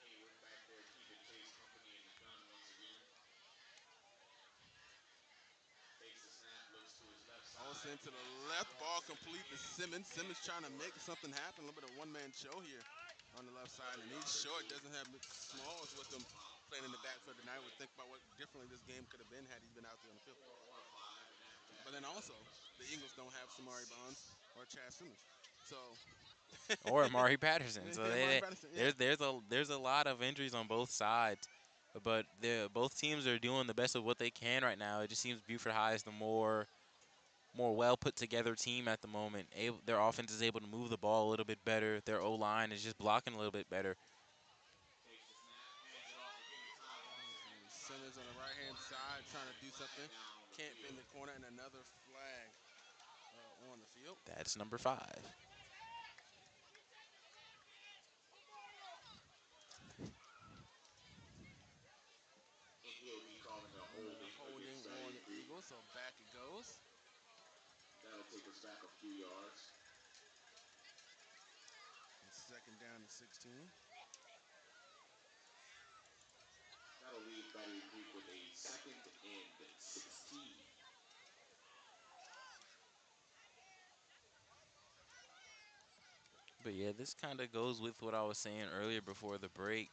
Hayward back there keeping Chase company in the gun once again. Takes the snap, looks to his left side. Olsen to the Pass is left, caught ball complete to Simmons. Simmons intended trying to for make something happen. A little bit of one-man show here on the left side, another and he's yard or short. two. Doesn't have Sack Smalls with total him of about playing in the 5 backfield on the tonight. Would play. think about what differently this game could have been had he been out there on the field. Or 5, and after that But we then got also, another the Eagles don't have about Samari Bonds 6. or Chaz Simmons, so Or Amari Patterson. So yeah, Marvin Patterson, yeah. there's a lot of injuries on both sides, but both teams are doing the best of what they can right now. It just seems Buford High is the more well put together team at the moment. Their offense is able to move the ball a little bit better. Their O line is just blocking a little bit better. Takes the snap, hands it off again to Tyler Simmons, trying to Simmons on turn the the right-hand corner side trying to and do flag something. down on the Can't field. bend the corner, and another flag on the field. That's number 5. And he'll be calling a And holding holding against on Battery the Creek. Eagles, so back it goes. That'll take us back a few yards. It's second down and 16. That'll leave Battery Creek with a 2nd and 16. But yeah, this kind of goes with what I was saying earlier before the break.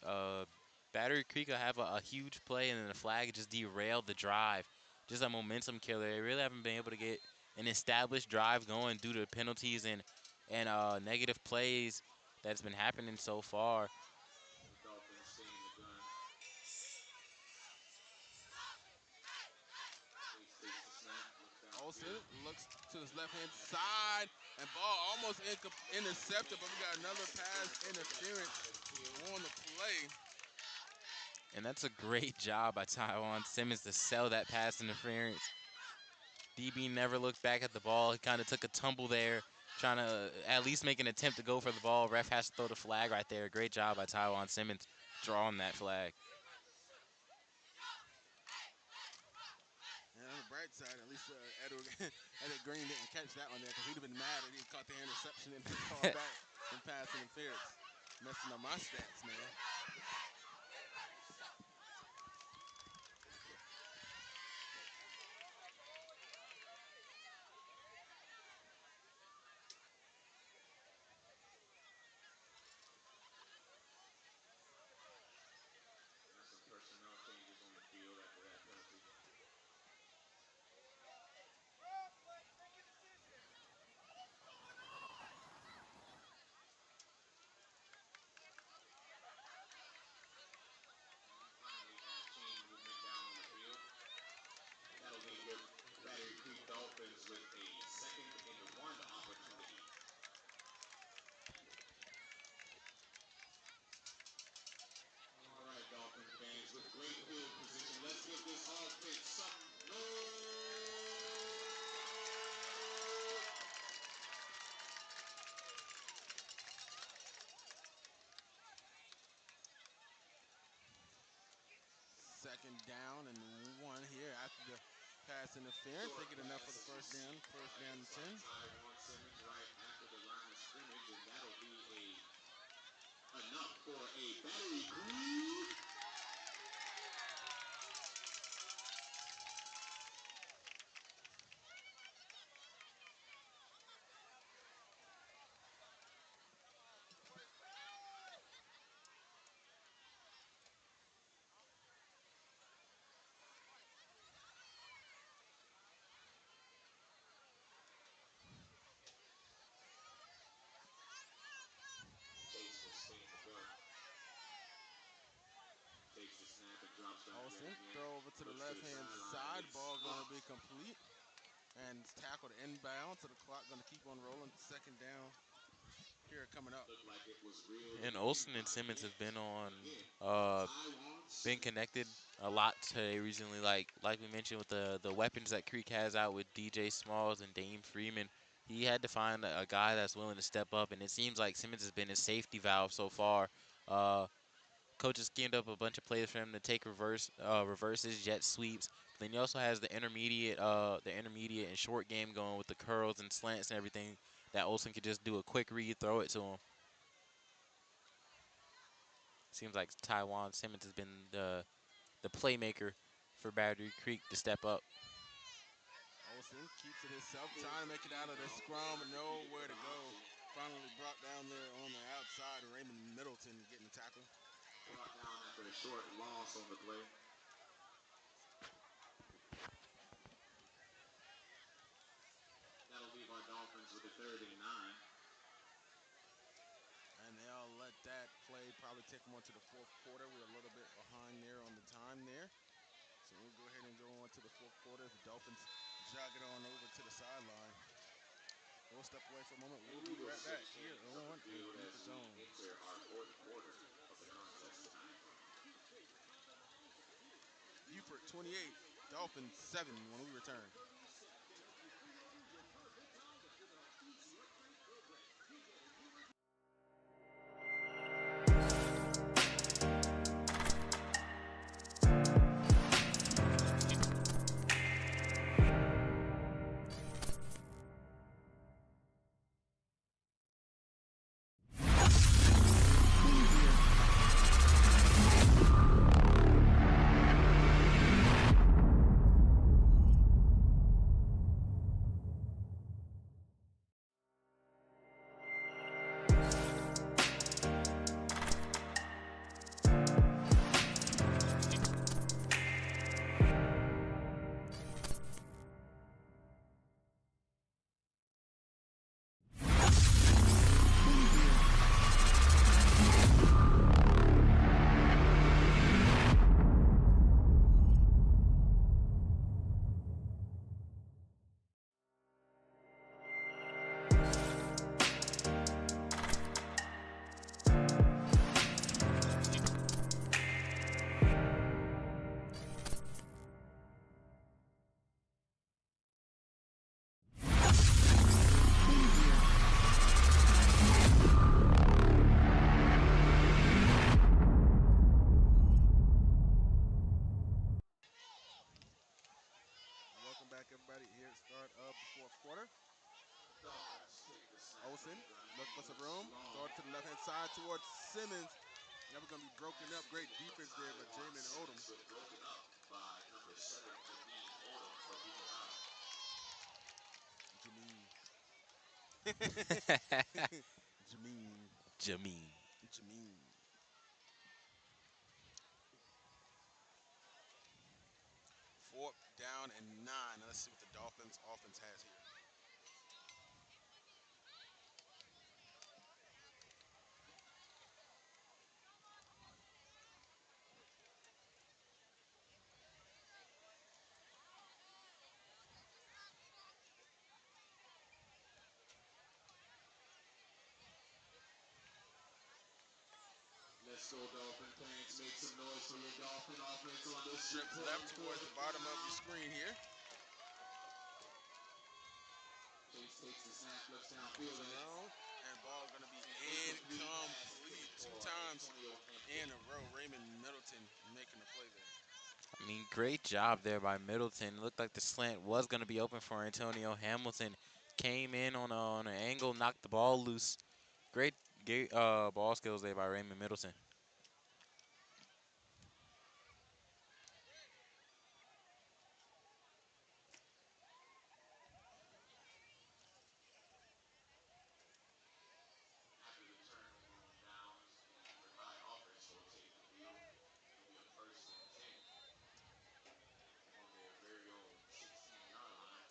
Battery Creek will have a huge play, and then the flag just derailed the drive. Just a momentum killer. They really haven't been able to get an established drive going due to penalties and negative plays that's been happening so far. The Dolphins stay in the gun. Chase takes the snap, looks Olsen downfield. looks to his left hand side, and ball almost intercepted, but we got another pass interference on the play. And that's a great job by Taiwan Simmons to sell that pass interference. DB never looked back at the ball. He kind of took a tumble there, trying to at least make an attempt to go for the ball. Ref has to throw the flag right there. Great job by Taiwan Simmons drawing that flag. And on the bright side, at least Edward, Edward Green didn't catch that one there because he'd have been mad if he caught the interception and called back from pass interference. Messing up my stats, man. There's some personnel changes on the field after that penalty. And we finally have chain movement down on the field. That'll leave your Battery Creek Dolphins with a 2nd and 1 opportunity. All right, Dolphins fans, with great field position, let's give this offense some noise. Second down and 1 here after the pass interference. They Short get enough for the pass first down. First down and by 10. Taiwan Simmons right after the line of scrimmage, and that'll be enough for a Battery Creek. Chase will stay in the gun. Takes the snap and drops back yet Olsen again. throw over to the Looks to left the hand sideline. side. It's Ball going to be caught. complete and it's tackled inbound. So the clock going to keep on rolling. Second down here coming up. Looked like it was reeled And in Olsen and by Simmons have been Mint. on, Again, uh, Taiwan been connected Simmons. a lot today recently. Like we mentioned with the weapons that Creek has out with DJ Smalls and Dame Freeman. He had to find a guy that's willing to step up, and it seems like Simmons has been his safety valve so far. Uh, Coach has schemed up a bunch of plays for him to take reverses, jet sweeps. But then he also has the intermediate and short game going with the curls and slants and everything that Olsen could just do a quick read, throw it to him. Seems like Taiwan Simmons has been the playmaker for Battery Creek to step up. Olsen keeps it himself, trying to make it out of the scrum, but nowhere to go. Finally brought down there on the outside. Raymond Middleton getting the tackle. Brought down after a short loss on the play. That'll leave our Dolphins with a 3rd and 9. And they'll let that play probably take them on to the fourth quarter. We're a little bit behind there on the time there. So we'll go ahead and go on to the fourth quarter. The Dolphins jog it on over to the sideline. We'll step away for a moment. And We'll we be will right back switch here ends of the on a field as Beaufort we Zone. enter our 4th quarter of the contest tonight. Beaufort 28, Dolphins 7 when we return. fourth quarter. Dolphins take the snap from Olsen the gun. look He for some looks room. Throw long. it to the left hand side towards Simmons. Never going to be broken Pass up. Great intended for defense there by Taiwan Jamin Odom. Simmons, but broken up by number 7, Jameen Odom for Beaufort High. Jameen. Jameen. Jameen. Jameen. Fourth down and 9. Now let's see what the Dolphins offense has here. Let's go Dolphin fans. Make some noise for your Dolphin offense on this Trips left towards the bottom of your screen here. Chase takes the snap, looks downfield, and it's Around, and ball going to be incomplete pass incomplete intended two for times Antonio in Hampton. a row. Raymond Middleton making the play there. I mean, great job there by Middleton. Looked like the slant was going to be open for Antonio Hamilton. Came in on an angle, knocked the ball loose. Great ball skills there by Raymond Middleton. After the turnover on downs, the Beaufort High offense will take the field. It'll be a 1st and 10 on their very own 16-yard line.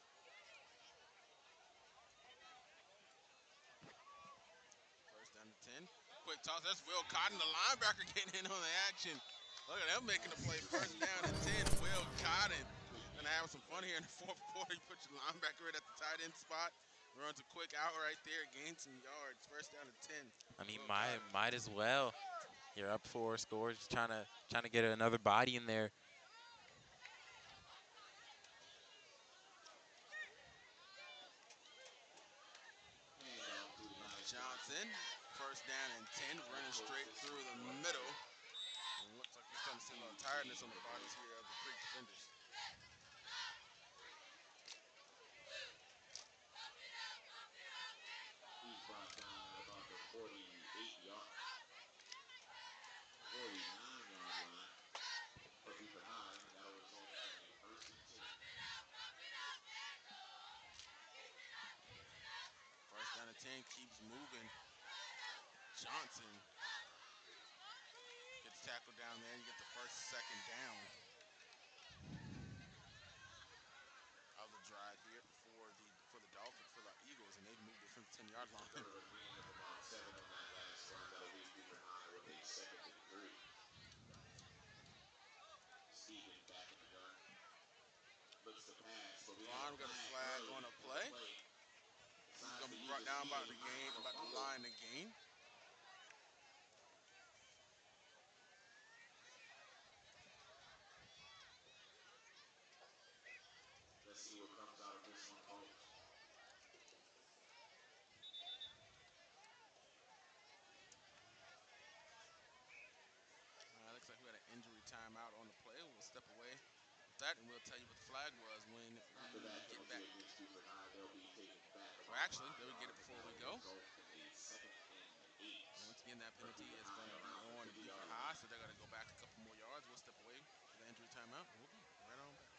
First down to 10. Quick toss. That's Will Cotton, the linebacker, getting in on the action. Look at them making the Pass play. is First received down by and 10. Will Cotton. Quick Gonna have some fun here in the fourth quarter. You put your linebacker in at the tight end spot. Runs a quick out right there. Gain some yards. First down and 10. I mean, Will might Cotton. might as well. You're up 4 scores, just trying to get another body in there. handoff to Elijah Johnson. Johnson. First down and 10. Head Running coach straight this through one the for middle. another And it looks like he's starting to see a little huge gain tiredness on on the the play. bodies here of the Creek defenders. He's brought down at about the 49-yard line for Beaufort High, and that'll result in a 1st and 10. First down and 10 keeps moving. Johnson gets tackled down there. You get the first, second down of the drive here for the Dolphins, for the Eagles, and they've moved it from the 10-yard Houston line. Thunderbird gain of about 7 on that last run. That'll leave Beaufort High with a 2nd and 3. Steven back in the gun. Looks to pass, but we have a Vaughn got a flag flag on early the in the play. play. He's Decides gonna to be use brought his down feet, about and he the might game, have a about the fumble. line of game. Let's see what comes out of this one, folks. Looks like we had an injury timeout on the play. We'll step away with that, and we'll tell you what the flag was when After we that get penalty back. against Beaufort High, they'll be taken back Or about actually, 5 they would get it yards, and before we that'll go. result in a 2nd and 8 And once again, that for penalty Beaufort is High going to be around the on 50-yard Beaufort High, line. so they're going to go back a couple more yards. We'll step away for the injury timeout, and we'll be right on back.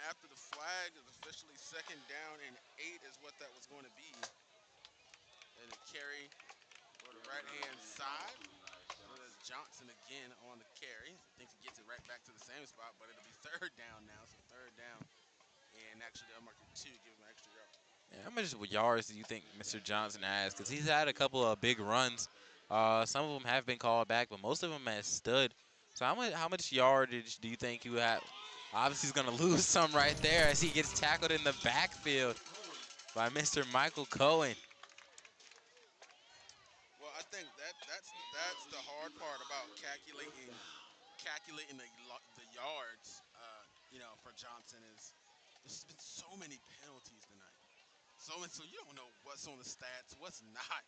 after the flag is officially second down and 8 is what that was going to be. And a carry for the Yeah, right another hand clean call. side. Really nice, So there's Johnson. Johnson again on the carry. Thinks he gets it right back to the same spot, but it'll be third down now. So third down. And actually they'll mark it 2, give him an extra yard. Yeah, how much yards do you think Mr. Johnson has? Because he's had a couple of big runs. Some of them have been called back, but most of them have stood. So how much yardage do you think you have? Obviously, he's going to lose some right there as he gets tackled in the backfield by Mr. Michael Cohen. Well, I think that's the hard part about calculating the yards. For Johnson is there's been so many penalties tonight. So you don't know what's on the stats, what's not.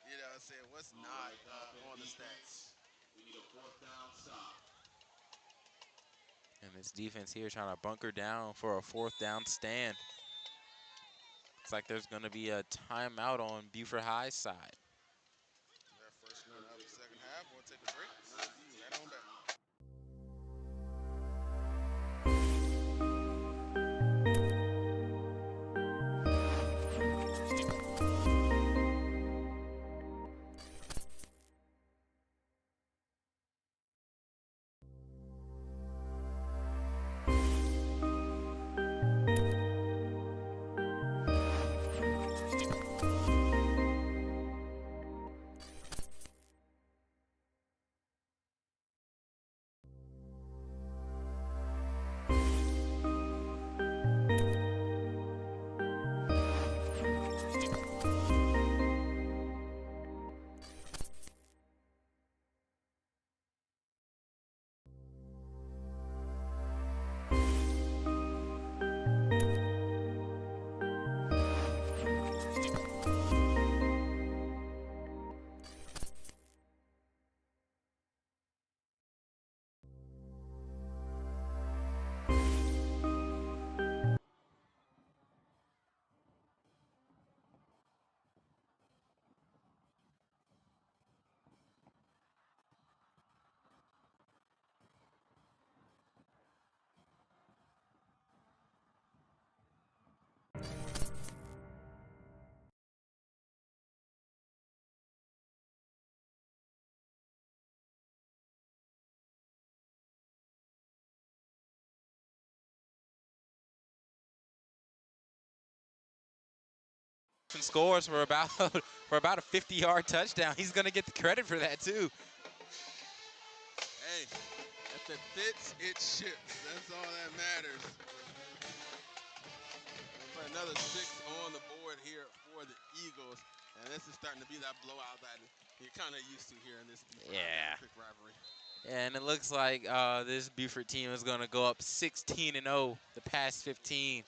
You know what I'm saying? What's All not right, Dolphin on the stats. defense. We need a fourth down stop. And this defense here trying to bunker down for a fourth down stand. Looks like there's going to be a timeout on Beaufort High's side. Their first one of the second half. We'll take a break. We'll be right on back. Scores for about for about a 50-yard touchdown. He's going to get the credit for that too. Hey, if it fits, it ships. That's all that matters. We'll put another 6 on the board here for the Eagles. And this is starting to be that blowout that you're kind of used to here in this Yeah. quick rivalry. And it looks like this Beaufort team is going to go up 16-0 the past 15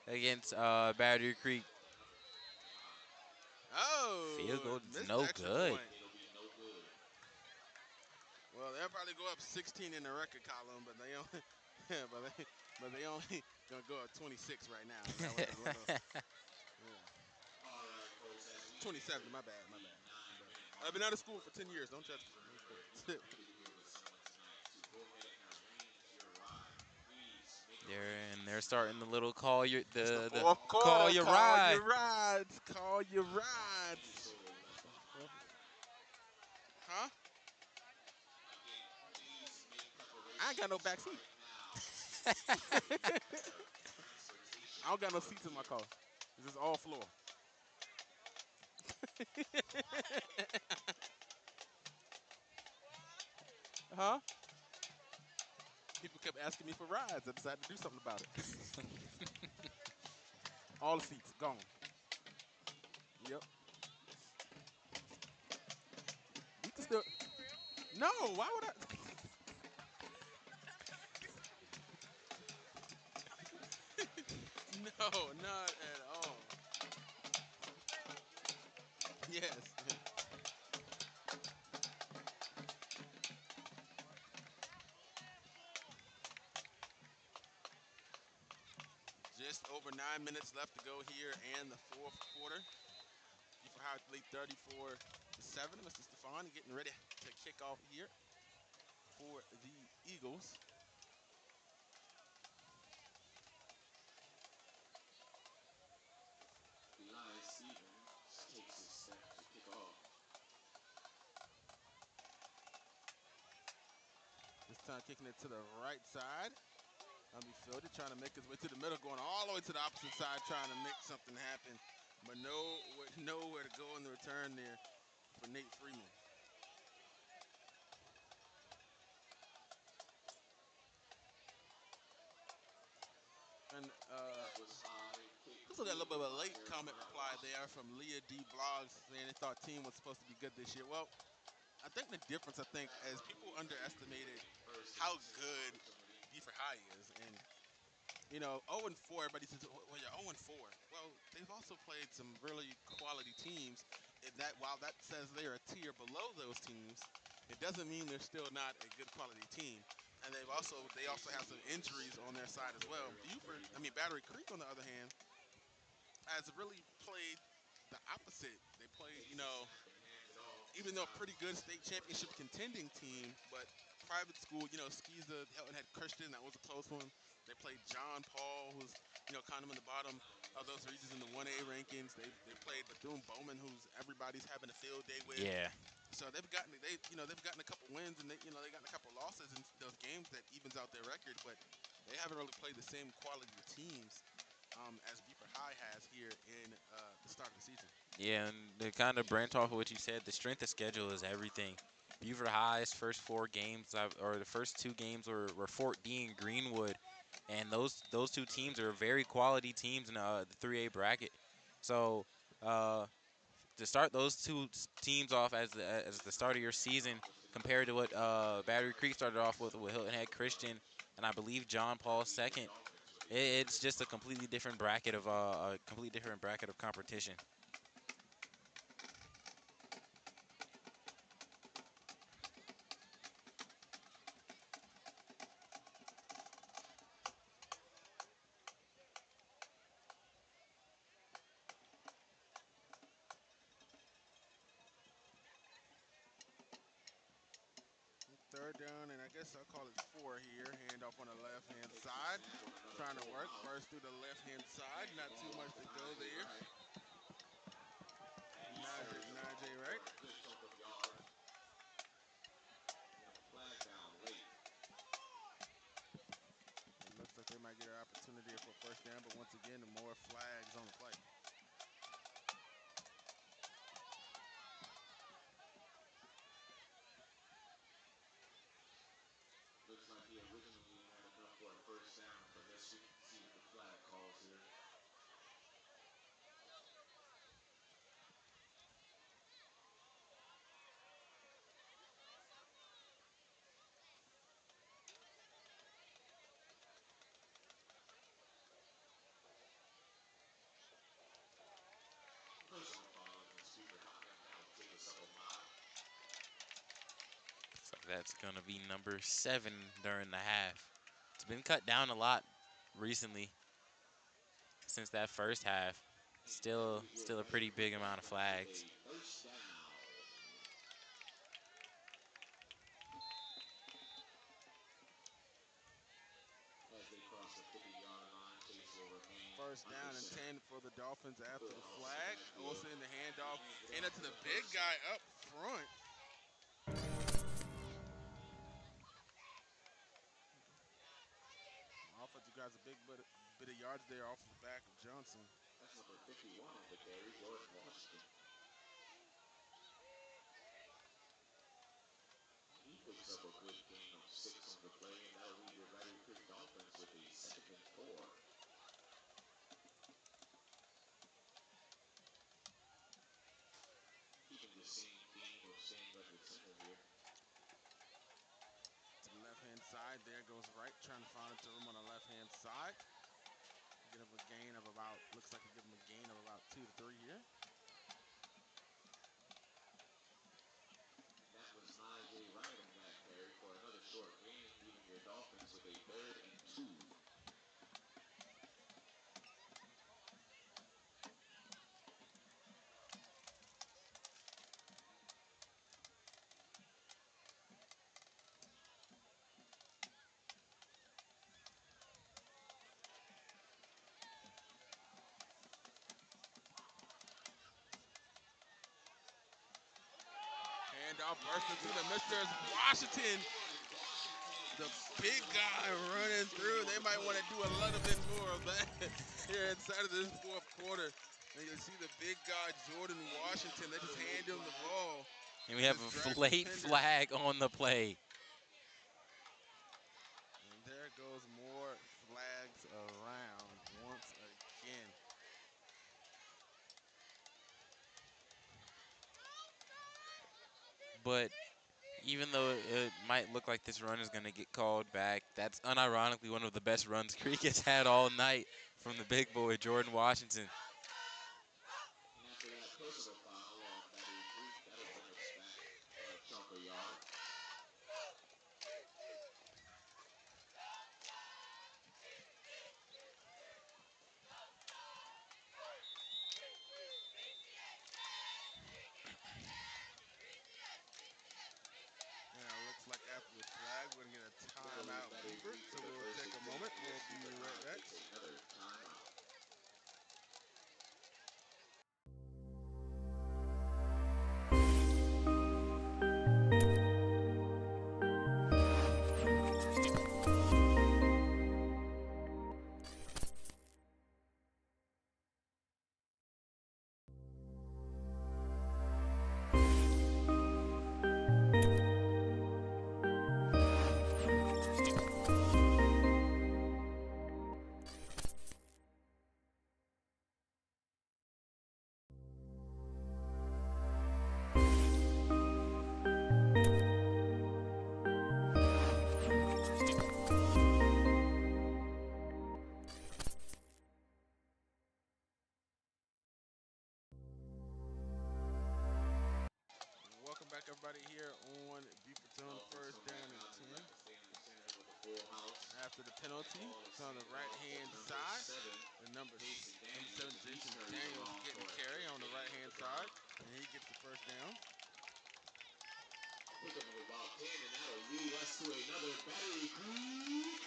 against Battery Creek. Field Oh, goal is missed the no extra good. point. It'll be no good. Well, they'll probably go up 16 in the record column, but they only, yeah, but they only gonna go up 26 right now. Is that what yeah. All right, folks, as we 27. enter My bad. the 9-minute mark I've been of out of the school for fourth 10 years. quarter, Don't judge me. please remember, if you're planning to be here with someone tonight, to go ahead and arrange your ride. Please make They're arrangements starting the now. little call your It's the the fourth call quarter. your Call ride. your rides. Call your rides. Please hold left behind. Huh? Again, please make I ain't got no preparations back seat. right now to prepare transportation I don't got no for seats in my car. Beaufort. This is all floor. Huh? People kept asking me for rides. I decided to do something about it. All the seats gone. Yep. We can still. No. Why would I? No, not at all. Yes. Just over 9 minutes left to go here in the fourth quarter. Beaufort High lead 34-7. Mr. Stefan getting ready to kick off here for the Eagles. This time kicking it to the right side. Be fielded, trying to make his way to the middle, going all the way to the opposite side, trying to make something happen. But nowhere to go in the return there for Nate Freeman. And That was high, kick looks like a little bit fielded of a by late Eric comment reply Gronkowski. there from Leah D. Blogs saying they thought team was supposed to be good this year. Well, I think the difference, Pass as luck people leads the Beavers with underestimated a first and how 10 good opportunity. Beaufort High is. And 0 and 4, everybody says, well, you're 0 and 4. Well, they've also played some really quality teams. And that while that says they're a tier below those teams, it doesn't mean they're still not a good quality team. And Looks like they also have KC some leads the injuries on their center side off as of well. Aaron Freeman. Battery Creek on the other hand has really played the opposite. They played, Takes the snap and hands it off. even though a pretty good state championship contending team, but private school, Skeeza, Hilton had Christian, that was a close one. They played John Paul, who's, kind of in the bottom Not only of does those he regions in the extend 1A line, but rankings. he can They rip played runs. Bethune Bowman, who's everybody's having a field day with. Yeah. So they've gotten a couple wins and they gotten a couple losses in those games that evens out their record, but they haven't really played the same quality of teams as Beaufort High has here in the start of the season. Yeah, and to kind of branch off of what you said, the strength of schedule is everything. Beaufort High's first 4 games, or the first 2 games, were Fort D and Greenwood, and those two teams are very quality teams in the 3A bracket. So uh, to start those teams off as the start of your season, Offensive compared to lineman what makes a Battery Creek first and started off 10 with Hilton Head run. Christian, and I believe John That Paul leaves your second. Dolphins with a It's third and just a 5. completely different bracket of a completely different bracket of competition. Third down, and I guess I'll call it 4 here. Handoff on the left-hand Takes the side. snap on another Trying to full work. route. Burst through the left-hand side. Hands the Not too ball much off to to go Najee there. Wright. And he carries the ball Najee for Wright. a good chunk of yards. Getting flagged down late. It looks like they might get an opportunity for a first down, but once again, the more flags on the play. Looks like he originally had enough for a first down, but let's see what the flag calls here. Personal foul against Beaufort High, and that'll take us up a mile. So that's going to be number 7 during the half. It's been cut down a lot recently since that first half. And that Still, leaves your still a Battery pretty Creek big amount of Dolphins with flags. a first down. As they cross the 50-yard line, case will remain First under down and center. 10 for the Dolphins after the Fieldhouse in the flag. backfield. Olsen in the He handoff. hands it Hand it off to to the the big person. guy up front. Offensive guys a bit of yards there off of the back of Johnson. That's number 51 on the carry, Jordan Washington. He picks up a good gain of 6 on the play, and that'll leave your Battery Creek Dolphins with a second and 4. Keeping the same theme of staying under center here. To the left-hand side, there goes Wright, trying to find some room on the left-hand side. Get him a gain of about, looks like he give him a gain of about 2 to 3 here. And that was Najee Wright on that carry for another short gain, leaving your Dolphins with a third and 2. Handoff bursting And through the Washington Mr. makes the Washington. play. Washington big guy running through. They might want to do a little bit more of that here inside of this fourth quarter. And you see the big guy, Jordan Washington. They just hand him the ball. And we have This a drag late defender. flag on the play. And there goes more flags around once again. But even though it might look like this run is going to get called back, that's unironically one of the best runs Creek has had all night from the big boy, Jordan Washington. And after that personal foul on Battery Creek, that'll bring us back a chunk of yard. Yeah, looks like after the flag, we're going to get a That'll leave timeout, Battery Beaufort. Creek So with the we'll first take and a 10 moment. as We'll be Beaufort right High back. takes another timeout. Welcome back, everybody, here on Beaufort's Own Dolphins first come down back and out and 10. elect to stay under center with a full house. After the penalty, Ball is it's on the handed off to right-hand number side. 7, The Jason number Daniels, seven, and he's Jason hurried Daniels, along getting for a carry good on the gain of right-hand the side, ground. and he gets the first down. Pickup of about 10, and that'll lead us to another Battery Creek.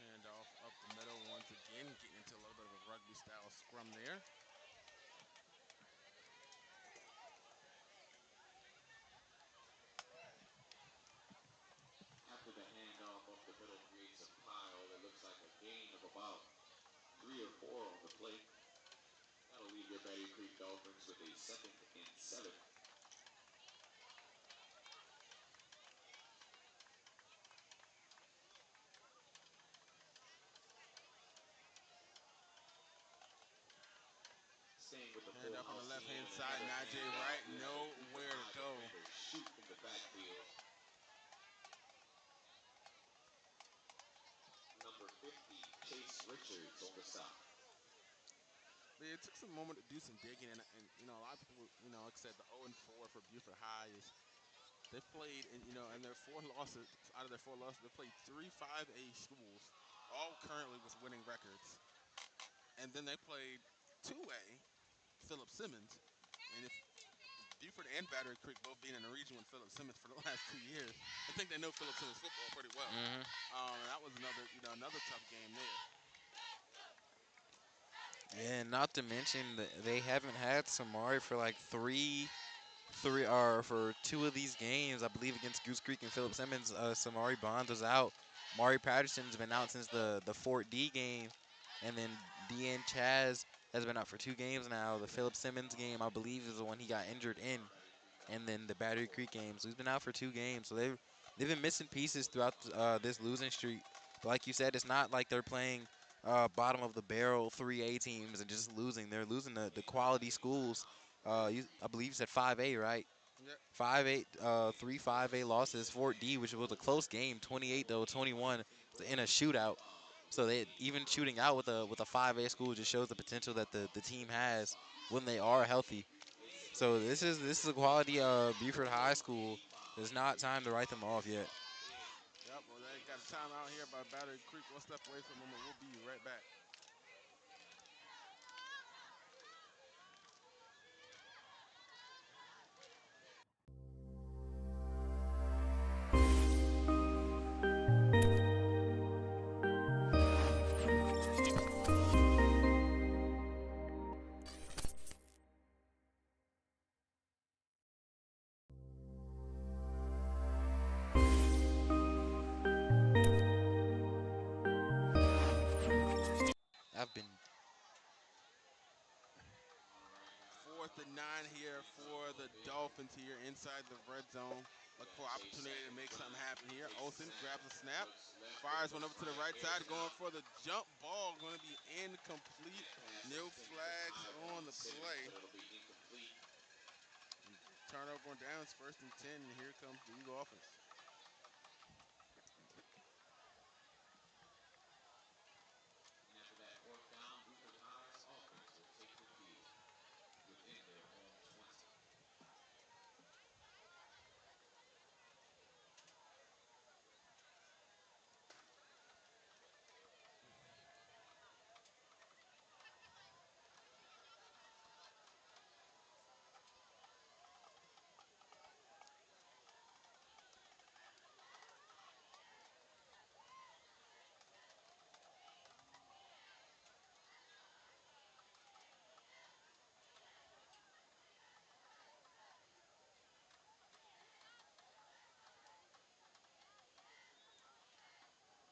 Handoff up the middle once again, getting into a little bit of a rugby-style scrum there. After the handoff up the middle creates a pile, it looks like a gain of about 3 or 4 on the play. That'll leave your Battery Creek Dolphins with a 2nd and 7. Staying with the full Handoff on the house team, left-hand and side, another Najee handoff. Wright, We have a Beaufort nowhere to High go. defender shoot in the backfield. Number 50, Chase Richards on the stop. But it took some moment to do some digging, and a lot of people, like I said, the 0 and 4 for Beaufort High is they played, and their 4 losses out of their 4 losses, they played 3 5A schools, all currently with winning records, and then they played 2A, Philip Simmons, and if Beaufort and Battery Creek both being in the region with Philip Simmons for the last 2 years, I think they know Philip Simmons football pretty well. Hmm. And that was another tough game there. And not to mention that they haven't had Samari for like three or for 2 of these games. I believe against Goose Creek and Philip Simmons, Samari Bonds was out. Mari Patterson's been out since the Fort D game, and then DN Chaz has been out for 2 games now. The Philip Simmons game, I believe, is the one he got injured in, and then the Battery Creek game. So he's been out for 2 games. So they've been missing pieces throughout this losing streak. But like you said, it's not like they're playing bottom of the barrel 3A teams and just losing. They're losing the quality schools. I believe you said 5A, right? Yep. 5-8, 3 5A losses. Fort D, which was a close game, 28 though 21 in a shootout. So they even shooting out with a 5A school just shows the potential that the team has when they are healthy. So this is a quality Beaufort High School. It's not time to write them off yet. Yep. Well, they got a timeout here by Battery Creek. One step away from them, and we'll be right back. Fourth and 9 here for the Dolphins here inside the red zone. Looking for Safe opportunity set to in make something front. happen here. Takes the Olsen snap. grabs a snap, Looks left, but fires one over looks to the right. right side, Airs it going out. for the jump ball. Going to be incomplete. Pass No intended for flags Hive on on the the 70, play. but it'll be incomplete. Turnover on downs, first and 10, and here comes the Eagle offense. And after that fourth down, Beaufort High's offense will take the field within their own 20.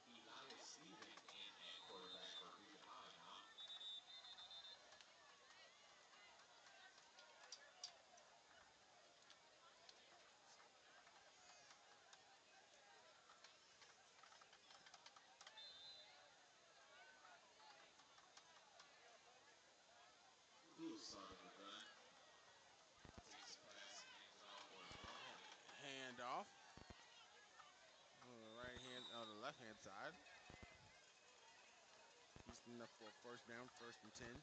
Elias Stevens in at quarterback for Beaufort High now. Who is starting the gun? Takes the pass and hands it off for an incomplete. Hand off on the right hand, on the left hand side. Just enough for a first down, first and 10.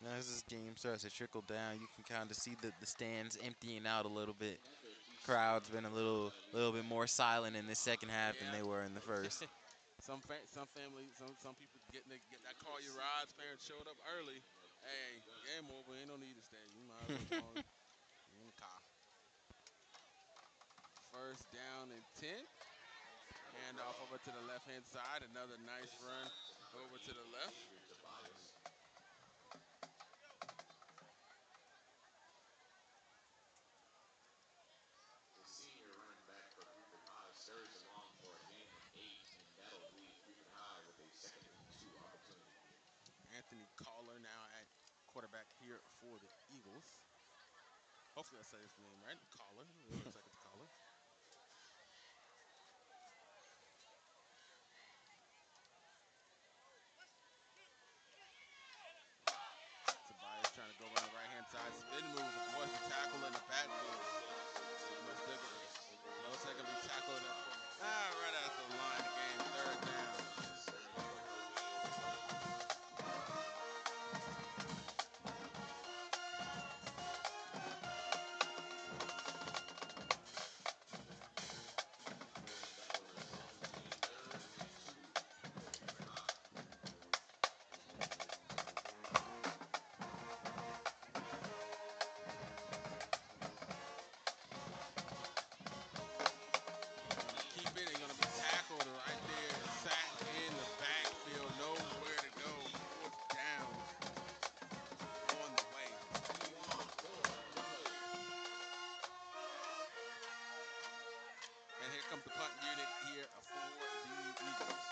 Now, as this game starts to trickle down, you can kind of see the stands emptying out a little bit. Another decent Crowd's run been a there little by the little Eagle. bit more silent in the second half than Yeah. they were in the first. Some families, some people get that Another call your season rides. with Parents showed up taking early. the Hey, gun. game over. Ain't no need to stay. You might as well go on in the car. First down and 10. Another Hand off draw. over to the left hand side. Another nice This run time to number over to 8, the left. Xavier Tobias. The senior running back for Beaufort High surged along for a gain of 8, and that'll leave Beaufort High with a 2nd and 2 opportunity here. Anthony Collar now at quarterback here for the Eagles. Hopefully I say his name right. Collar. It looks like it's Collar. Tobias trying to go around the right hand side. Spin move, avoids the tackle in the backfield. Steps to Looks like Tobias over the looks middle. like it'll be tackled at right at the line of game. Third down. Yes, sir. He'll be over 30. And that will result in a 3rd and 2 for Beaufort High. They're gonna keep it. They're gonna be tackled right there, sacked in the backfield, nowhere to go. Fourth down on the way. 2 on, 4 to play. And here comes the punt unit here for the Eagles.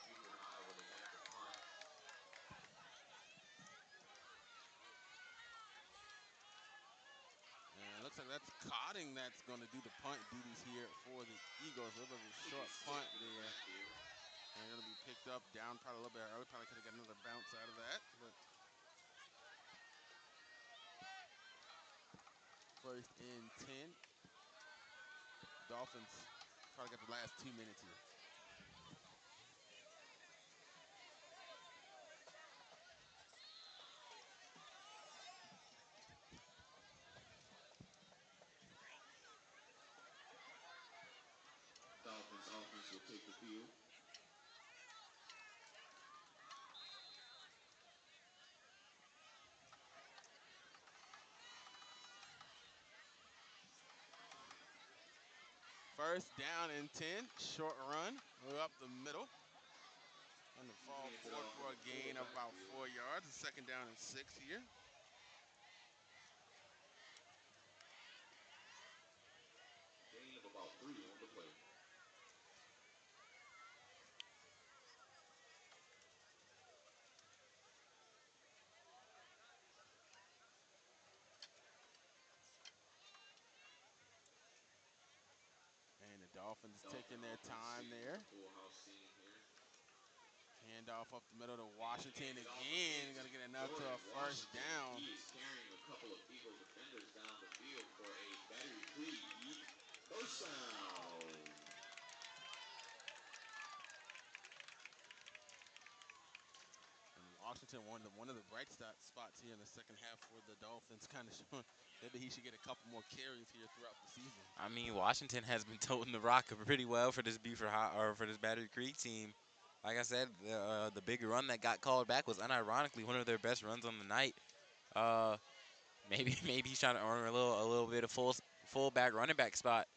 Beaufort High will have to punt. And it looks like that's Cotting that's going to do the punt duties here for the Eagles. A little bit of a Should be short safe punt in the there. backfield. And going to be picked up down probably a little bit early. Probably could have got another bounce out of that. But first and 10. Dolphins probably got the last 2 minutes here. Dolphins offense will take the field. First down and 10. Short run. Up the middle. On the He fall hands it forward off in for a the full gain of about backfield. 4 yards. A second down and 6 here. Gain of about 3 on the play. And the Dolphins Dolphin taking their offense time speaking with there. the full house team here. Handoff up the middle to And he Washington hands it off again again. to Going to get enough to Jordan a first Washington. down. He is carrying a couple of Eagle defenders down the field for a Battery Creek first down. And Washington, one of the bright spots here in the second half for the Dolphins, kind of showing maybe he should get a couple more carries here throughout the season. I mean, Washington has been toting the rock pretty well for this Beaufort High, or for this Battery Creek team. Like I said, the big run that got called back was unironically one of their best runs on the night. Uh, maybe he's trying to earn a little bit of fullback running back spot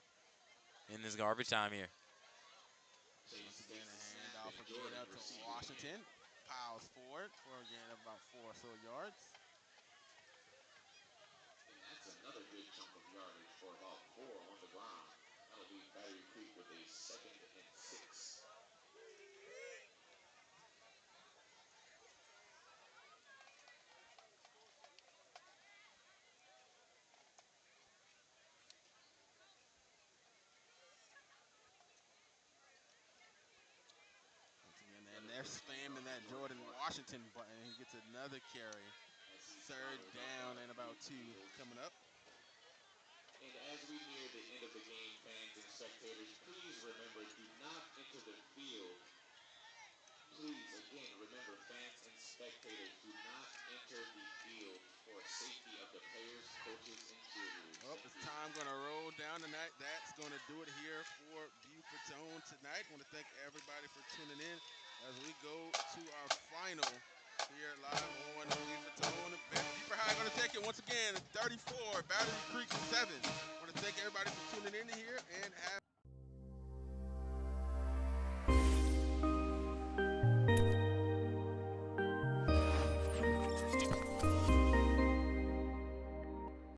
in this garbage time here. Once Chase again, takes a the snap handoff and again Jordan out to receiving again. Washington. Piles forward for a gain of about 4 or so yards. And that's another good chunk of yardage for about 4 on the ground. That'll leave Battery Creek with a 2nd and 6. Once again, and Another they're quick spamming handoff to that Jordan Jordan Washington Washington button. He gets another carry. as he Third gobbles up down and 3 about 2 Eagles. coming up. And as we near the end of the game, fans and spectators, please remember, do not enter the field. Please, again, remember, fans and spectators, do not enter the field for safety of the players, coaches, and cheerleaders. Well, Thank it's you. time going to roll down tonight. That's going to do it here for Beaufort's Own tonight. I want to thank everybody for tuning in as we go to our final here live on Beaufort's Own. Beaufort High going to take it once again, 34, Battery Creek 7. I want to thank everybody for tuning in here and have